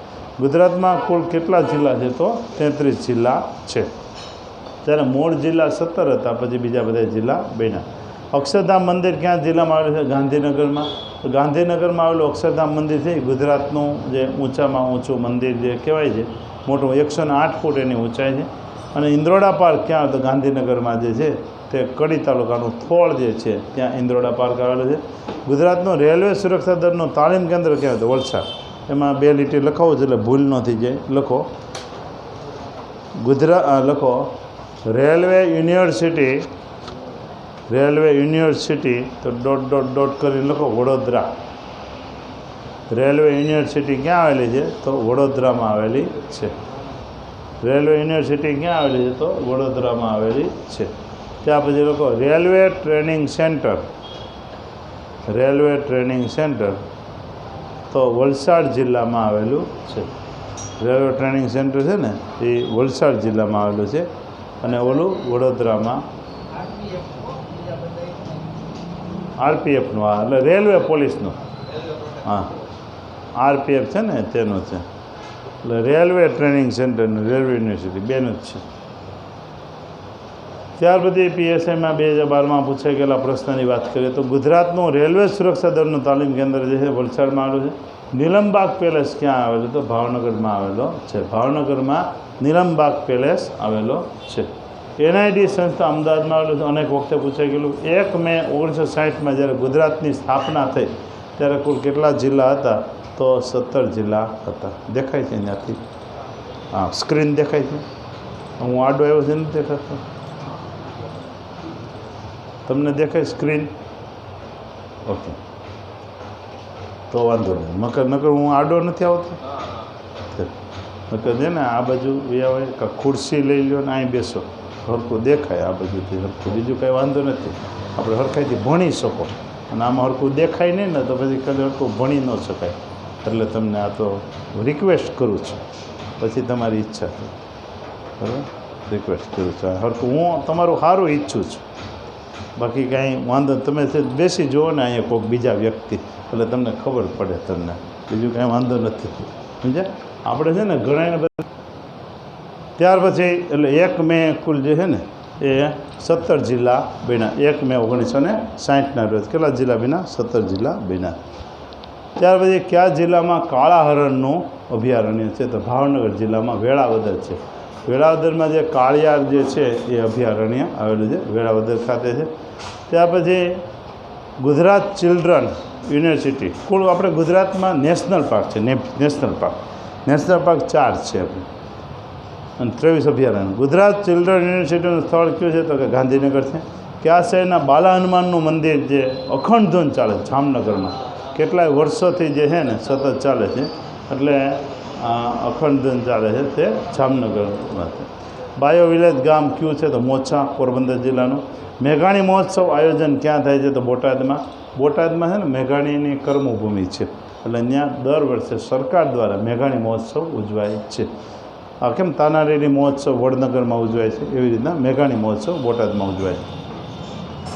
ગુજરાતમાં કુલ કેટલા જિલ્લા છે? તો 33 જિલ્લા છે. ત્યારે મૂળ જિલ્લા 17 હતા, પછી બીજા બધા જિલ્લા બન્યા. અક્ષરધામ મંદિર ક્યાં જિલ્લામાં આવેલું છે? ગાંધીનગરમાં. તો ગાંધીનગરમાં આવેલું અક્ષરધામ મંદિર છે એ ગુજરાતનું જે ઊંચામાં ઊંચું મંદિર જે કહેવાય છે, મોટું 108 ફૂટ એની ઊંચાઈ છે. અને ઇન્દ્રોડા પાર્ક ક્યાં? તો ગાંધીનગરમાં જે છે તે કડી તાલુકાનું થોળ જે છે ત્યાં ઇન્દ્રોડા પાર્ક આવેલું છે. ગુજરાતનું રેલવે સુરક્ષા દળનું તાલીમ કેન્દ્ર ક્યાં? તો વલસાડ. એમાં 2 લીટી લખાવો છે એટલે ભૂલ ન થઈ જાય. લખો લખો રેલવે યુનિવર્સિટી તો ડોટ કરીને લખો વડોદરા. રેલવે યુનિવર્સિટી ક્યાં આવેલી છે? તો વડોદરામાં આવેલી છે. રેલવે યુનિવર્સિટી ક્યાં આવેલી છે? તો વડોદરામાં આવેલી છે. ત્યાર પછી લખો રેલવે ટ્રેનિંગ સેન્ટર તો વલસાડ જિલ્લામાં આવેલું છે. રેલવે ટ્રેનિંગ સેન્ટર છે ને એ વલસાડ જિલ્લામાં આવેલું છે અને ઓલું વડોદરામાં RPFનું એટલે રેલવે પોલીસનું RPF છે ને તેનું છે. એટલે રેલવે ટ્રેનિંગ સેન્ટરનું રેલવે યુનિવર્સિટી બેનું જ છે. ત્યાર પછી PSIમાં 2012માં પૂછાઈ ગયેલા પ્રશ્નની વાત કરીએ તો ગુજરાતનું રેલવે સુરક્ષા દળનું તાલીમ કેન્દ્ર જે છે વલસાડમાં આવેલું છે. નીલમબાગ પેલેસ ક્યાં આવેલો? તો ભાવનગરમાં આવેલો છે. ભાવનગરમાં નીલમબાગ પેલેસ આવેલો છે. NIT સંસ્થા અમદાવાદમાં આવેલું છે. અનેક વખતે પૂછાઈ ગયેલું. 1 મે 1960માં જ્યારે ગુજરાતની સ્થાપના થઈ ત્યારે કુલ કેટલા જિલ્લા હતા? તો 17 જિલ્લા હતા. દેખાય છે ત્યાંથી? હા, સ્ક્રીન દેખાય છે. હું આડો આવ્યો છે નથી દેખાતો? તમને દેખાય સ્ક્રીન? ઓકે, તો વાંધો નહીં. નકર હું આડો નથી આવતો. નકર છે ને આ બાજુ આવે કાં ખુરશી લઈ લો ને અહીં બેસો, હરખું દેખાય આ બાજુથી હરખું. બીજું કાંઈ વાંધો નથી. આપણે હરખાઈથી ભણી શકો. અને આમાં હરખું દેખાય નહીં ને તો પછી કદી હરખું ભણી ન શકાય. એટલે તમને આ તો રિક્વેસ્ટ કરું છું, પછી તમારી ઈચ્છા છે. બરાબર, રિક્વેસ્ટ કરું છું. હરખું હું તમારું સારું ઈચ્છું છું. બાકી કાંઈ વાંધો તમે બેસી જુઓ ને અહીંયા કોઈક બીજા વ્યક્તિ, એટલે તમને ખબર પડે. તમને બીજું કાંઈ વાંધો નથી. સમજ્યા? આપણે છે ને ઘણા બધા. ત્યાર પછી એટલે 1 મે કુલ જે છે ને એ 17 જિલ્લા બન્યા. 1 મે 1960ના રોજ કેટલા જિલ્લા બન્યા? 17 જિલ્લા બન્યા. ત્યાર પછી કયા જિલ્લામાં કાળા હરણનું અભયારણ્ય છે? તો ભાવનગર જિલ્લામાં વેળાવદર છે. વેળાવદરમાં જે કાળિયાર જે છે એ અભયારણ્ય આવેલું છે, વેળાવદર ખાતે છે. ત્યાર પછી ગુજરાત ચિલ્ડ્રન યુનિવર્સિટી. કુલ આપણે ગુજરાતમાં નેશનલ પાર્ક છે. નેશનલ પાર્ક 4 છે આપણે અને 23 અભયારણ્ય. ગુજરાત ચિલ્ડ્રન યુનિવર્સિટીનું સ્થળ કયું છે? તો કે ગાંધીનગર છે. કયા શહેરના બાલા હનુમાનનું મંદિર જે અખંડ ધૂન ચાલે જામનગરમાં? કેટલાય વર્ષોથી જે છે ને સતત ચાલે છે, એટલે અખંડ ધૂન ચાલે છે તે જામનગરમાં છે. બાયો વિલેજ ગામ કયું છે? તો મોછા, પોરબંદર જિલ્લાનું. મેઘાણી મહોત્સવ આયોજન ક્યાં થાય છે? તો બોટાદમાં. બોટાદમાં છે ને મેઘાણીની કર્મભૂમિ છે, એટલે ત્યાં દર વર્ષે સરકાર દ્વારા મેઘાણી મહોત્સવ ઉજવાય છે. આ કેમ તાનારીરી મહોત્સવ વડનગરમાં ઉજવાય છે, એવી રીતના મેઘાણી મહોત્સવ બોટાદમાં ઉજવાય છે.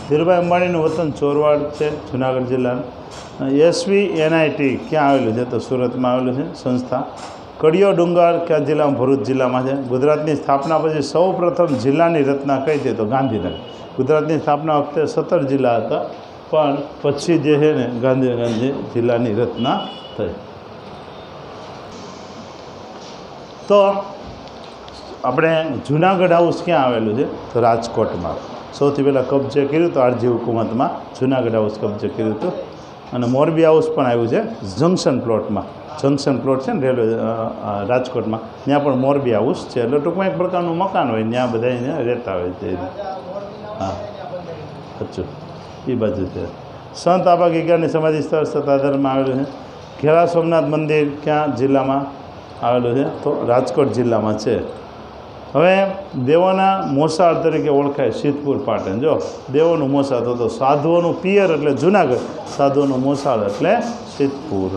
ધીરુભાઈ અંબાણીનું વતન ચોરવાડ છે, જુનાગઢ જિલ્લાનું. SVNIT ક્યાં આવેલું છે? તો સુરતમાં આવેલું છે સંસ્થા. કડિયો ડુંગર કયા જિલ્લામાં? ભરૂચ જિલ્લામાં છે. ગુજરાતની સ્થાપના પછી સૌ પ્રથમ જિલ્લાની રચના કઈ છે? તો ગાંધીનગર. ગુજરાતની સ્થાપના વખતે 17 જિલ્લા હતા, પણ પછી જે છે ને ગાંધીનગર જિલ્લાની રચના થઈ. તો આપણે જુનાગઢ હાઉસ ક્યાં આવેલું છે? તો રાજકોટમાં. સૌથી પહેલાં કબજે કર્યું તો આરજી હુકુમતમાં જુનાગઢ હાઉસ કબજે કર્યું હતું. અને મોરબી હાઉસ પણ આવ્યું છે જંકશન પ્લોટમાં. જંકશન પ્લોટ છે ને રેલવે રાજકોટમાં, ત્યાં પણ મોરબી હાઉસ છે. એટલે ટૂંકમાં એક પ્રકારનું મકાન હોય, ત્યાં બધા રહેતા હોય છે. હા, અચ્છા, એ બાજુ છે. સંત આબા ગીગાની સમાધિ સ્થળ સત્તાધારમાં આવેલું છે. ઘેલા સોમનાથ મંદિર ક્યાં જિલ્લામાં આવેલું છે? તો રાજકોટ જિલ્લામાં છે. હવે દેવોના મોસાળ તરીકે ઓળખાય સિદ્ધપુર પાટણ. જો દેવોનું મોસાળ તો સાધુઓનું પિયર એટલે જુનાગઢ, સાધુઓનું મોસાળ એટલે સિદ્ધપુર.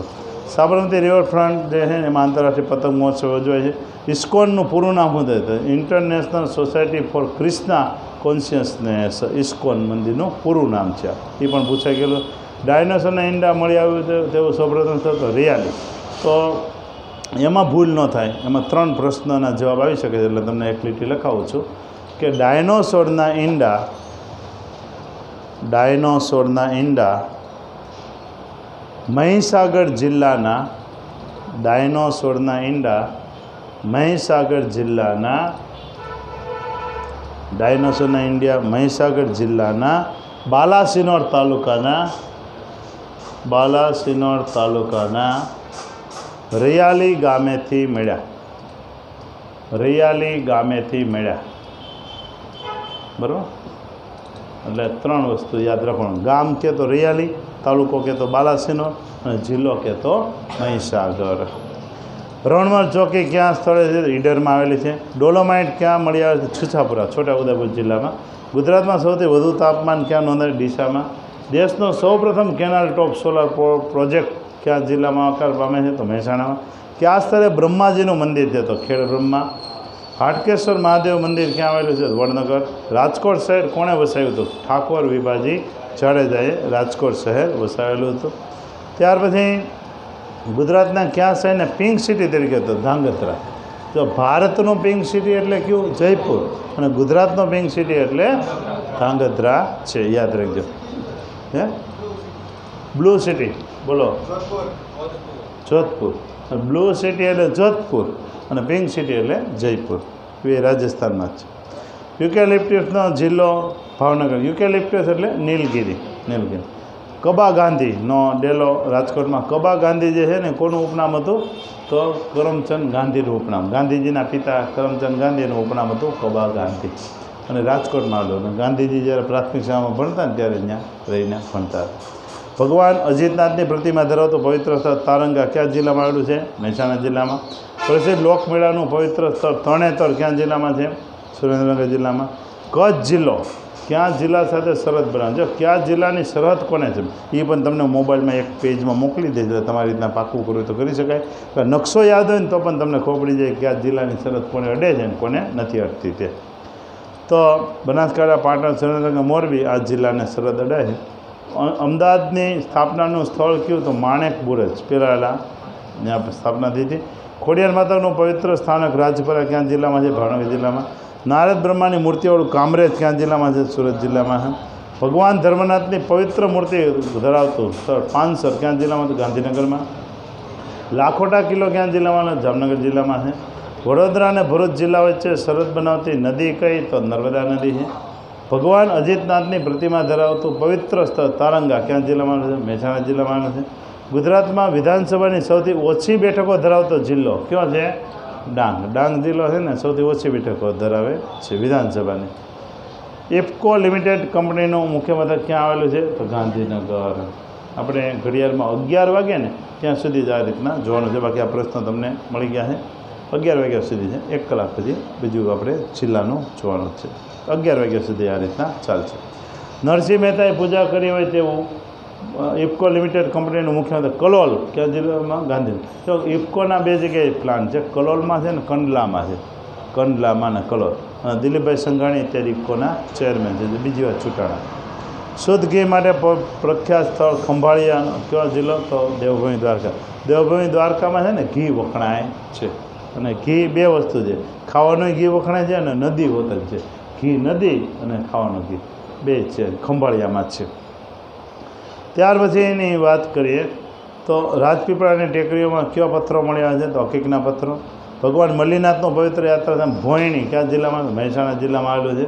સાબરમતી રિવરફ્રન્ટ જે છે એમાં આંતરરાષ્ટ્રીય પતંગ મહોત્સવ યોજાય છે. ઇસ્કોનનું પૂરું નામ શું થાય? International society for Krishna consciousness, ISKCON મંદિરનું પૂરું નામ છે. એ પણ પૂછાઈ ગયેલું. ડાયનોસરના ઈંડા મળી આવ્યું તેવું સૌપ્રથમ થતો રિયાલી. તો એમાં ભૂલ ન થાય, એમાં 3 પ્રશ્નોના જવાબ આવી શકે છે, એટલે તમને એક લીટી લખાવું છું કે ડાયનોસોરના ઈંડા મહીસાગર જિલ્લાના મહીસાગર જિલ્લાના બાલાસિનોર તાલુકાના રૈયાલી ગામેથી મળ્યા. બરાબર? એટલે 3 વસ્તુ યાદ રાખવાનું. ગામ કે તો રૈયાલી, તાલુકો કે તો બાલાસિનોર અને જિલ્લો કે તો મહીસાગર. રણમલ ચોકી ક્યાં સ્થળે છે? ઈડરમાં આવેલી છે. ડોલોમાઇટ ક્યાં મળી આવે છે? છૂછાપુરા, છોટાઉદેપુર જિલ્લામાં. ગુજરાતમાં સૌથી વધુ તાપમાન ક્યાં નોંધાય? ડીસામાં. દેશનો સૌપ્રથમ કેનાલ ટોપ સોલાર પ્રોજેક્ટ ક્યાં જિલ્લામાં આકાર પામે છે? તો મહેસાણામાં. કયા સ્થળે બ્રહ્માજીનું મંદિર છે? તો ખેડ બ્રહ્મા. હાટકેશ્વર મહાદેવ મંદિર ક્યાં આવેલું છે? વડનગર. રાજકોટ શહેર કોણે વસાવ્યું હતું? ઠાકોર વિભાજી જાડેજાએ રાજકોટ શહેર વસાવેલું હતું. ત્યાર પછી ગુજરાતના કયા શહેરને પિંક સિટી તરીકે હતો? ધાંગધ્રા. જો ભારતનું પિંક સિટી એટલે કયું? જયપુર. અને ગુજરાતનો પિંક સિટી એટલે ધાંગધ્રા છે, યાદ રાખજો. હે બ્લુ સિટી બોલો? જોધપુર. બ્લુ સિટી એટલે જોધપુર અને પિંક સિટી એટલે જયપુર. એ રાજસ્થાનમાં જ છે. યુકેલિપ્ટસનો જિલ્લો ભાવનગર. યુકેલિપ્ટસ એટલે નીલગિરી. કબા ગાંધીનો ડેલો રાજકોટમાં. કબા ગાંધી જે છે ને કોનું ઉપનામ હતું? તો કરમચંદ ગાંધીનું ઉપનામ. ગાંધીજીના પિતા કરમચંદ ગાંધીનું ઉપનામ હતું કબા ગાંધી. અને રાજકોટમાં આવેલું. અને ગાંધીજી જ્યારે પ્રાથમિક શાળામાં ભણતા ને ત્યારે અહીંયા રહીને ભણતા. ભગવાન અજીતનાથની પ્રતિમા ધરાવતું પવિત્ર સ્થળ તારંગા કયા જિલ્લામાં આવેલું છે? મહેસાણા જિલ્લામાં. પ્રસિદ્ધ લોકમેળાનું પવિત્ર સ્થળ તરણેતર ક્યાં જિલ્લામાં છે? સુરેન્દ્રનગર જિલ્લામાં. કચ્છ જિલ્લો કયા જિલ્લા સાથે સરહદ બનાવે? જો કયા જિલ્લાની સરહદ કોને છે એ પણ તમને મોબાઈલમાં એક પેજમાં મોકલી દેજો. તમારી રીતના પાકું કરવું તો કરી શકાય. નકશો યાદ હોય ને તો પણ તમને ખબર પડી જાય કયા જિલ્લાની સરહદ કોને અડે છે ને કોને નથી અડતી તે. તો બનાસકાંઠા, પાટણ, સુરેન્દ્રનગર, મોરબી આ જિલ્લાને સરહદ અડાય છે. અમદાવાદની સ્થાપનાનું સ્થળ કયું? તો માણેક બુરજ પહેલાં ત્યાં સ્થાપના થઈ હતી. ખોડિયાર માતાનું પવિત્ર સ્થાનક રાજપરા ક્યાં જિલ્લામાં છે? ભાવનગર જિલ્લામાં. નારદ બ્રહ્માની મૂર્તિવાળું કામરેજ ક્યાં જિલ્લામાં છે? સુરત જિલ્લામાં છે. ભગવાન ધર્મનાથની પવિત્ર મૂર્તિ ધરાવતું સ્થળ પાનસર ક્યાં જિલ્લામાં? તો ગાંધીનગરમાં. લાખોટા કિલ્લો ક્યાં જિલ્લામાં? જામનગર જિલ્લામાં છે. વડોદરા અને ભરૂચ જિલ્લા વચ્ચે સરહદ બનાવતી નદી કઈ? તો નર્મદા નદી છે. ભગવાન અજીતનાથની પ્રતિમા ધરાવતું પવિત્ર સ્થળ તારંગા ક્યાં જિલ્લામાં છે? મહેસાણા જિલ્લામાં છે. ગુજરાતમાં વિધાનસભાની સૌથી ઓછી બેઠકો ધરાવતો જિલ્લો કયો છે? ડાંગ જિલ્લો છે ને સૌથી ઓછી બેઠકો ધરાવે છે વિધાનસભાની. ઇફકો લિમિટેડ કંપનીનું મુખ્ય મથક ક્યાં આવેલું છે? તો ગાંધીનગર. આપણે ઘડિયાળમાં 11 વાગે ને ત્યાં સુધી જ આ રીતના જોવાનું છે. બાકી આ પ્રશ્નો તમને મળી ગયા છે. 11 વાગ્યા સુધી છે. 1 કલાક પછી બીજું આપણે જિલ્લાનું જોવાનું છે. 11 વાગ્યા સુધી આ રીતના ચાલશે. નરસિંહ મહેતાએ પૂજા કરી હોય તેવું ઇફકો લિમિટેડ કંપનીનું મુખ્ય મથક કલોલ કયા જિલ્લામાં? ગાંધીનગર. તો ઇફકોના 2 જગ્યાએ પ્લાન્ટ છે. કલોલમાં છે ને કંડલામાં છે. કંડલામાં ને કલોલ. અને દિલીપભાઈ સંઘાણી અત્યારે ઇફકોના ચેરમેન છે. બીજી વાર ચૂંટાણા. શુદ્ધ ઘી માટે પ્રખ્યાત સ્થળ ખંભાળિયાનો કયો જિલ્લો? તો દેવભૂમિ દ્વારકા. દેવભૂમિ દ્વારકામાં છે ને ઘી વખણાય છે. અને ઘી 2 વસ્તુ છે. ખાવાનું ઘી વખણાય છે અને નદી હોતલ છે. ઘી નદી અને ખાવાનું ઘી 2 છે. ખંભાળિયામાં છે. ત્યાર પછી એની વાત કરીએ તો રાજપીપળાની ટેકરીઓમાં કયો પથ્થરો મળ્યા છે? તો હકીકના પથ્થરો. ભગવાન મલ્લીનાથનો પવિત્ર યાત્રાધામ ભોયણી ક્યાં જિલ્લામાં? મહેસાણા જિલ્લામાં આવેલું છે.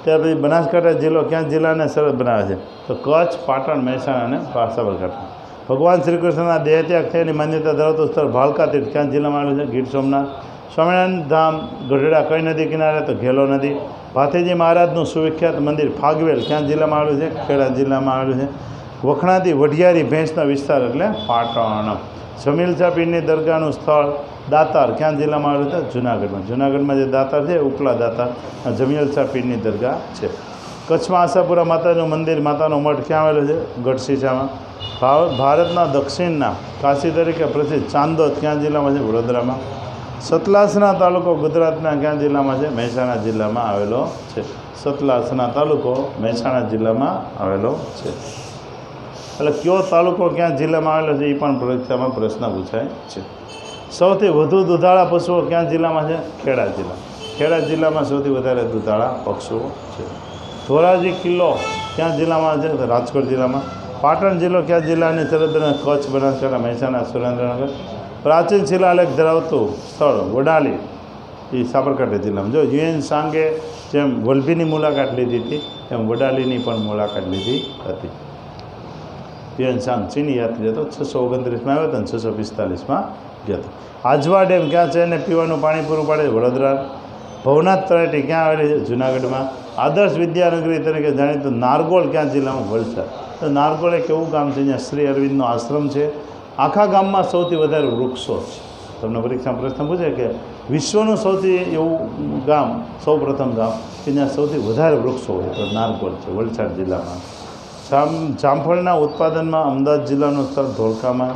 ત્યાર પછી બનાસકાંઠા જિલ્લો ક્યાં જિલ્લાને સરહદ બનાવે છે? તો કચ્છ, પાટણ, મહેસાણા અને સાબરકાંઠા. ભગવાન શ્રી કૃષ્ણના દેહત્યાગ થયાની માન્યતા ધરાવતું સ્થળ ભાલકા તીર્થ ક્યાં જિલ્લામાં આવેલું છે? ગીર સોમનાથ. સ્વામિનારાયણ ધામ ગઢડા કઈ નદી કિનારે? તો ઘેલો નદી. ભાથીજી મહારાજનું સુવિખ્યાત મંદિર ફાગવેલ ક્યાં જિલ્લામાં આવેલું છે? ખેડા જિલ્લામાં આવેલું છે. વખણાતી વઢિયારી ભેંસનો વિસ્તાર એટલે પાટણ. જમીલ શાહ પીરની દરગાહનું સ્થળ દાતાર ક્યાં જિલ્લામાં આવેલું છે? જુનાગઢમાં. જુનાગઢમાં જે દાતાર છે ઉપલા દાતાર જમીલ શાહ પીરની દરગાહ છે. કચ્છમાં આશાપુરા માતાનું મંદિર માતાનો મઠ ક્યાં આવેલો છે? ગઢશીશામાં. ભારતના દક્ષિણના કાશી તરીકે પ્રસિદ્ધ ચાંદોદ ક્યાં જિલ્લામાં છે? વડોદરામાં. સતલાસના તાલુકો ગુજરાતના ક્યાં જિલ્લામાં છે? મહેસાણા જિલ્લામાં આવેલો છે. સતલાસના તાલુકો મહેસાણા જિલ્લામાં આવેલો છે. એટલે કયો તાલુકો ક્યાં જિલ્લામાં આવેલો છે એ પણ પરીક્ષામાં પ્રશ્ન પૂછાય છે. સૌથી વધુ દુધાળા પશુઓ ક્યાં જિલ્લામાં છે? ખેડા જિલ્લા. ખેડા જિલ્લામાં સૌથી વધારે દુધાળા પશુઓ છે. ધોરાજી કિલ્લો ક્યાં જિલ્લામાં છે? રાજકોટ જિલ્લામાં. પાટણ જિલ્લો ક્યાં જિલ્લાની સરહદને? કચ્છ, બનાસકાંઠા, મહેસાણા, સુરેન્દ્રનગર. પ્રાચીન શિલાલેખ ધરાવતું સ્થળ વડાલી એ સાબરકાંઠા જિલ્લામાં. જો યુએન સાંગે જેમ વલભીની મુલાકાત લીધી હતી એમ વડાલીની પણ મુલાકાત લીધી હતી. યુએન સાંગ ચીની યાત્રી હતો. 629માં આવ્યો હતો અને 645માં ગયો હતો. આજવા ડેમ ક્યાં છે અને પીવાનું પાણી પૂરું પાડે? વડોદરા. ભવનાથ તળેટી ક્યાં આવેલી છે? જુનાગઢમાં. આદર્શ વિદ્યાનગરી તરીકે જાણીતું નારગોલ ક્યાં જિલ્લામાં? વલસાડ. તો નારગોલ એક એવું ગામ છે જ્યાં શ્રી અરવિંદનો આશ્રમ છે. આખા ગામમાં સૌથી વધારે વૃક્ષો છે. તમને પરીક્ષામાં પ્રશ્ન પૂછે કે વિશ્વનું સૌથી એવું ગામ, સૌપ્રથમ ગામ કે જ્યાં સૌથી વધારે વૃક્ષો હોય તો નારગોલ છે, વલસાડ જિલ્લામાં. જામફળના ઉત્પાદનમાં અમદાવાદ જિલ્લાનું સ્થળ ધોળકામાં.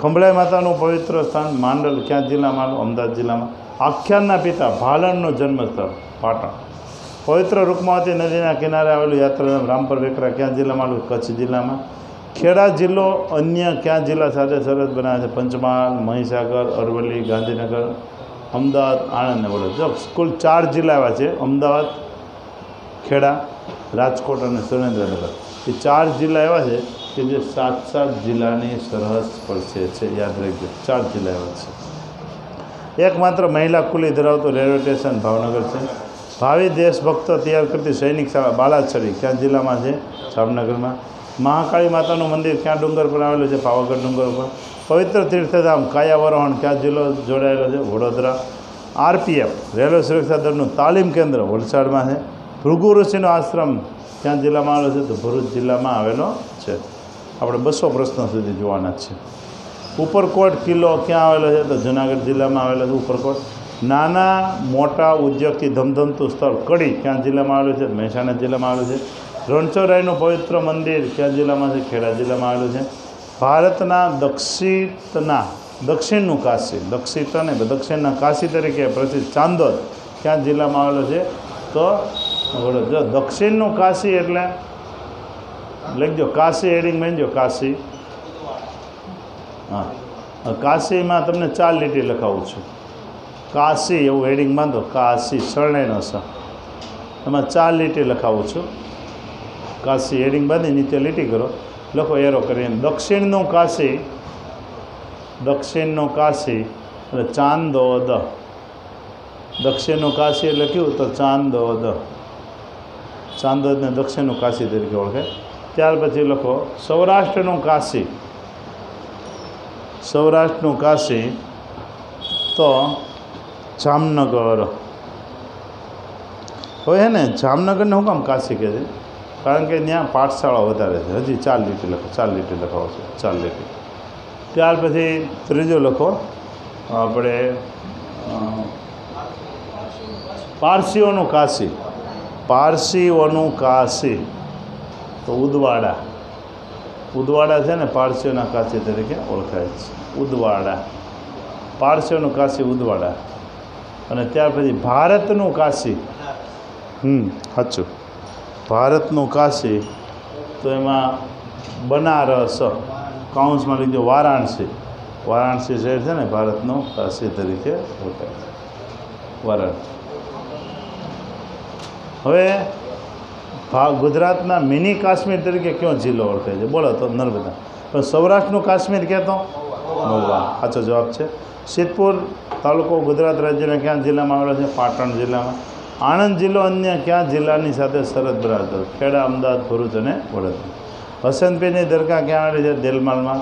ખંભળાઈ માતાનું પવિત્ર સ્થાન માંડલ ક્યાં જિલ્લામાં? અમદાવાદ જિલ્લામાં. આખ્યાનના પિતા ભાલણનું જન્મસ્થળ પાટણ. પવિત્ર રૂકમાવતી નદીના કિનારે આવેલું યાત્રાધામ રામપર વેકરા ક્યાં જિલ્લામાં આવેલું? કચ્છ જિલ્લામાં. ખેડા જિલ્લો અન્ય ક્યાં જિલ્લા સાથે સરહદ બનાવે છે? પંચમહાલ, મહીસાગર, અરવલ્લી, ગાંધીનગર, અમદાવાદ, આણંદ અને વડોદરા. કુલ 4 જિલ્લા એવા છે: અમદાવાદ, ખેડા, રાજકોટ અને સુરેન્દ્રનગર. એ 4 જિલ્લા એવા છે કે જે 7 જિલ્લાની સરહદ સ્પર્શે છે. યાદ રાખજો, 4 જિલ્લા એવા છે. એકમાત્ર મહિલા કુલી ધરાવતું રેલવે સ્ટેશન ભાવનગર છે. ભાવિ દેશભક્તો તૈયાર કરતી સૈનિક શાળા બાલાછડી ક્યાં જિલ્લામાં છે? જામનગરમાં. મહાકાળી માતાનું મંદિર ક્યાં ડુંગર પર આવેલું છે? પાવાગઢ ડુંગર પર. પવિત્ર તીર્થધામ કાયાવરોહણ ક્યાં જિલ્લો જોડાયેલો છે? વડોદરા. આરપીએફ રેલવે સુરક્ષા દળનું તાલીમ કેન્દ્ર વલસાડમાં છે. ભૃગુ ઋષિનો આશ્રમ ક્યાં જિલ્લામાં આવેલો છે? તો ભરૂચ જિલ્લામાં આવેલો છે. આપણે 200 પ્રશ્નો સુધી જોવાના છે. ઉપરકોટ કિલ્લો ક્યાં આવેલો છે? તો જુનાગઢ જિલ્લામાં આવેલો છે ઉપરકોટ. નાના મોટા ઉદ્યોગથી ધમધમતું સ્થળ કડી ક્યાં જિલ્લામાં આવેલું છે? મહેસાણા જિલ્લામાં આવેલું છે. રણછોડરાયનું પવિત્ર મંદિર ક્યાં જિલ્લામાં છે? ખેડા જિલ્લામાં આવેલું છે. ભારતના દક્ષિણનું કાશી, દક્ષિણના કાશી તરીકે પ્રસિદ્ધ ચાંદોદ ક્યાં જિલ્લામાં આવેલો છે? તો વડોદરા. દક્ષિણનું કાશી એટલે લખજો, કાશી હેડિંગ માનજો, કાશી. હા, કાશીમાં તમને 4 લીટી લખાવું છું. કાશી એવું હેડિંગ બાંધો, કાશી શરણાઈનો સ. એમાં 4 લીટી લખાવું છું. કાશી હેડિંગ બાંધી નીચે લીટી કરો, લખો એરો કરીને. દક્ષિણનું કાશી એટલે ચાંદોદ. દક્ષિણનું કાશી એટલે કયું? તો ચાંદોદ. ચાંદોદને દક્ષિણનું કાશી તરીકે ઓળખે. ત્યાર પછી લખો સૌરાષ્ટ્રનું કાશી. સૌરાષ્ટ્રનું કાશી તો જામનગર. હવે હે ને જામનગરને શું કામ કાશી કહે છે? કારણ કે ત્યાં પાઠશાળા વધારે છે. હજી 4 લીટી લખો, 4 લીટી લખાવો છો, 4 લીટી. ત્યાર પછી ત્રીજો લખો આપણે પારસીઓનું કાશી. પારસીઓનું કાશી તો ઉદવાડા. ઉદવાડા છે ને પારસીઓના કાશી તરીકે ઓળખાય છે. ઉદવાડા, પારસીઓનું કાશી ઉદવાડા. અને ત્યાર પછી ભારતનું કાશી. સાચું, ભારતનું કાશી તો એમાં બનારસ, કાઉન્સમાં લીધો વારાણસી. વારાણસી શહેર છે ને ભારતનું કાશી તરીકે ઓળખાય છે. વારાણસી. હવે ગુજરાતના મિની કાશ્મીર તરીકે કયો જિલ્લો ઓળખાય છે? બોલો તો નર્મદા. પણ સૌરાષ્ટ્રનું કાશ્મીર કહેતો મહુવા. સાચો જવાબ છે. સિદ્ધપુર તાલુકો ગુજરાત રાજ્યના ક્યાં જિલ્લામાં આવેલો છે? પાટણ જિલ્લામાં. આણંદ જિલ્લો અન્ય ક્યાં જિલ્લાની સાથે સરહદ ધરાવતો? ખેડા, અમદાવાદ, ભરૂચ અને વડોદરા. હસનપીરની દરગાહ ક્યાં આવેલી છે? દેલમાલમાં.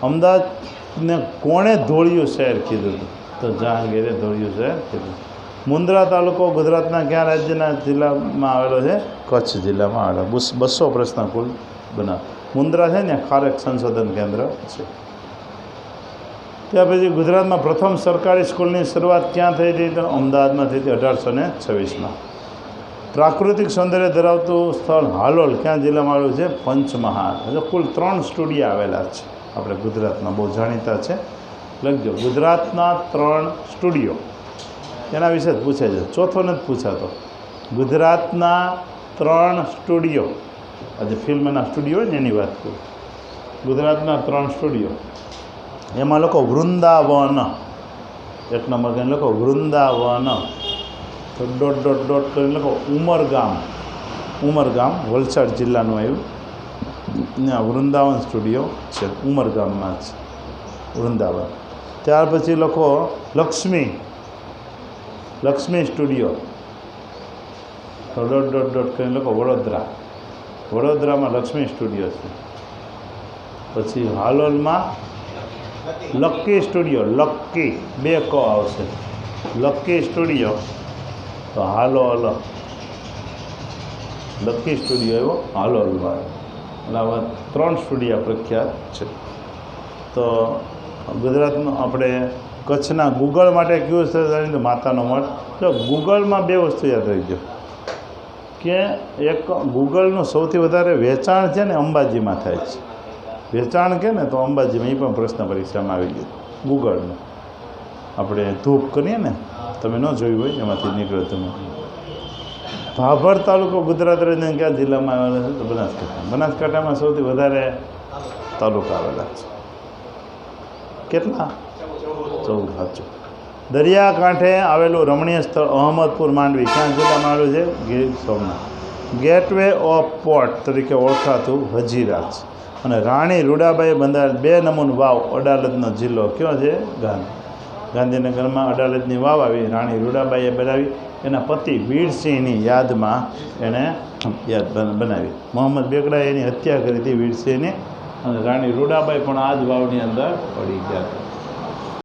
અમદાવાદને કોણે ધોળિયું શહેર કીધું હતું? તો જહાંગીરે ધોળિયું શહેર કીધું. મુન્દ્રા તાલુકો ગુજરાતના કયા રાજ્યના જિલ્લામાં આવેલો છે? કચ્છ જિલ્લામાં આવેલો. 200 પ્રશ્ન કુલ બનાવ. મુન્દ્રા છે ને ખારેક સંશોધન કેન્દ્ર છે. ત્યાર પછી ગુજરાતમાં પ્રથમ સરકારી સ્કૂલની શરૂઆત ક્યાં થઈ હતી? તો અમદાવાદમાં થઈ હતી 1826માં. પ્રાકૃતિક સૌંદર્ય ધરાવતું સ્થળ હાલોલ ક્યાં જિલ્લામાં આવેલું છે? પંચમહાલ. એટલે કુલ 3 સ્ટુડિયો આવેલા છે આપણે ગુજરાતમાં, બહુ જાણીતા છે. લખજો, ગુજરાતના 3 સ્ટુડિયો. એના વિશે જ પૂછે છે, ચોથો નથી પૂછાતો. ગુજરાતના 3 સ્ટુડિયો, આજે ફિલ્મના સ્ટુડિયો હોય ને એની વાત કરું. ગુજરાતના 3 સ્ટુડિયો, એમાં લખો વૃંદાવન. 1 નંબર કરીને લખો વૃંદાવન. તો ડોટ ડોટ ડોટ કરીને લખો ઉમરગામ. ઉમરગામ વલસાડ જિલ્લાનું આવ્યું. ત્યાં વૃંદાવન સ્ટુડિયો છે, ઉમરગામમાં છે વૃંદાવન. ત્યાર પછી લખો લક્ષ્મી. લક્ષ્મી સ્ટુડિયો. તો ડોટ ડોટ ડોટ કરીને લખો વડોદરા. વડોદરામાં લક્ષ્મી સ્ટુડિયો છે. પછી હાલોલમાં લક્કી સ્ટુડિયો. લક્કી 2 ક આવશે. Lucky studio. તો હાલોલ લક્કી સ્ટુડિયો એવો હાલોલમાં. એટલે આવા 3 સ્ટુડિયો પ્રખ્યાત છે. તો ગુજરાતનું આપણે કચ્છના ગૂગલ માટે કયું સ્થળ જાણીતું? માતાનો મઠ. જો ગૂગલમાં 2 વસ્તુ યાદ રાખજો કે એક ગૂગલનું સૌથી વધારે વેચાણ છે ને અંબાજીમાં થાય છે. વેચાણ કે ને તો અંબાજીમાં, એ પણ પ્રશ્ન પરીક્ષામાં આવી ગયું. ગૂગલનું આપણે ધૂપ કરીએ ને, તમે ન જોયું હોય, એમાંથી નીકળે તમે. ભાભર તાલુકો ગુજરાત રાજ્યના કયા જિલ્લામાં આવેલા છે? તો બનાસકાંઠા. બનાસકાંઠામાં સૌથી વધારે તાલુકા આવેલા છે. કેટલા? 14. સાચું. દરિયાકાંઠે આવેલું રમણીય સ્થળ અહમદપુર માંડવી ક્યાં જિલ્લામાં આવેલું છે? Gir Somnath. Gateway of port તરીકે ઓળખાતું હજીરા છે. અને રાણી રૂડાબાઈએ બંધાયેલ 2 નંબરની વાવ અડાલજનો જિલ્લો કયો છે? ગાંધીનગરમાં અડાલજની વાવ આવી, રાણી રૂડાબાઈએ બનાવી. એના પતિ વીરસિંહની યાદમાં એણે બનાવી. મોહમ્મદ બેગડાએ એની હત્યા કરી હતી વીરસિંહની, અને રાણી રૂડાબાઈ પણ આ જ વાવની અંદર પડી ગયા હતા.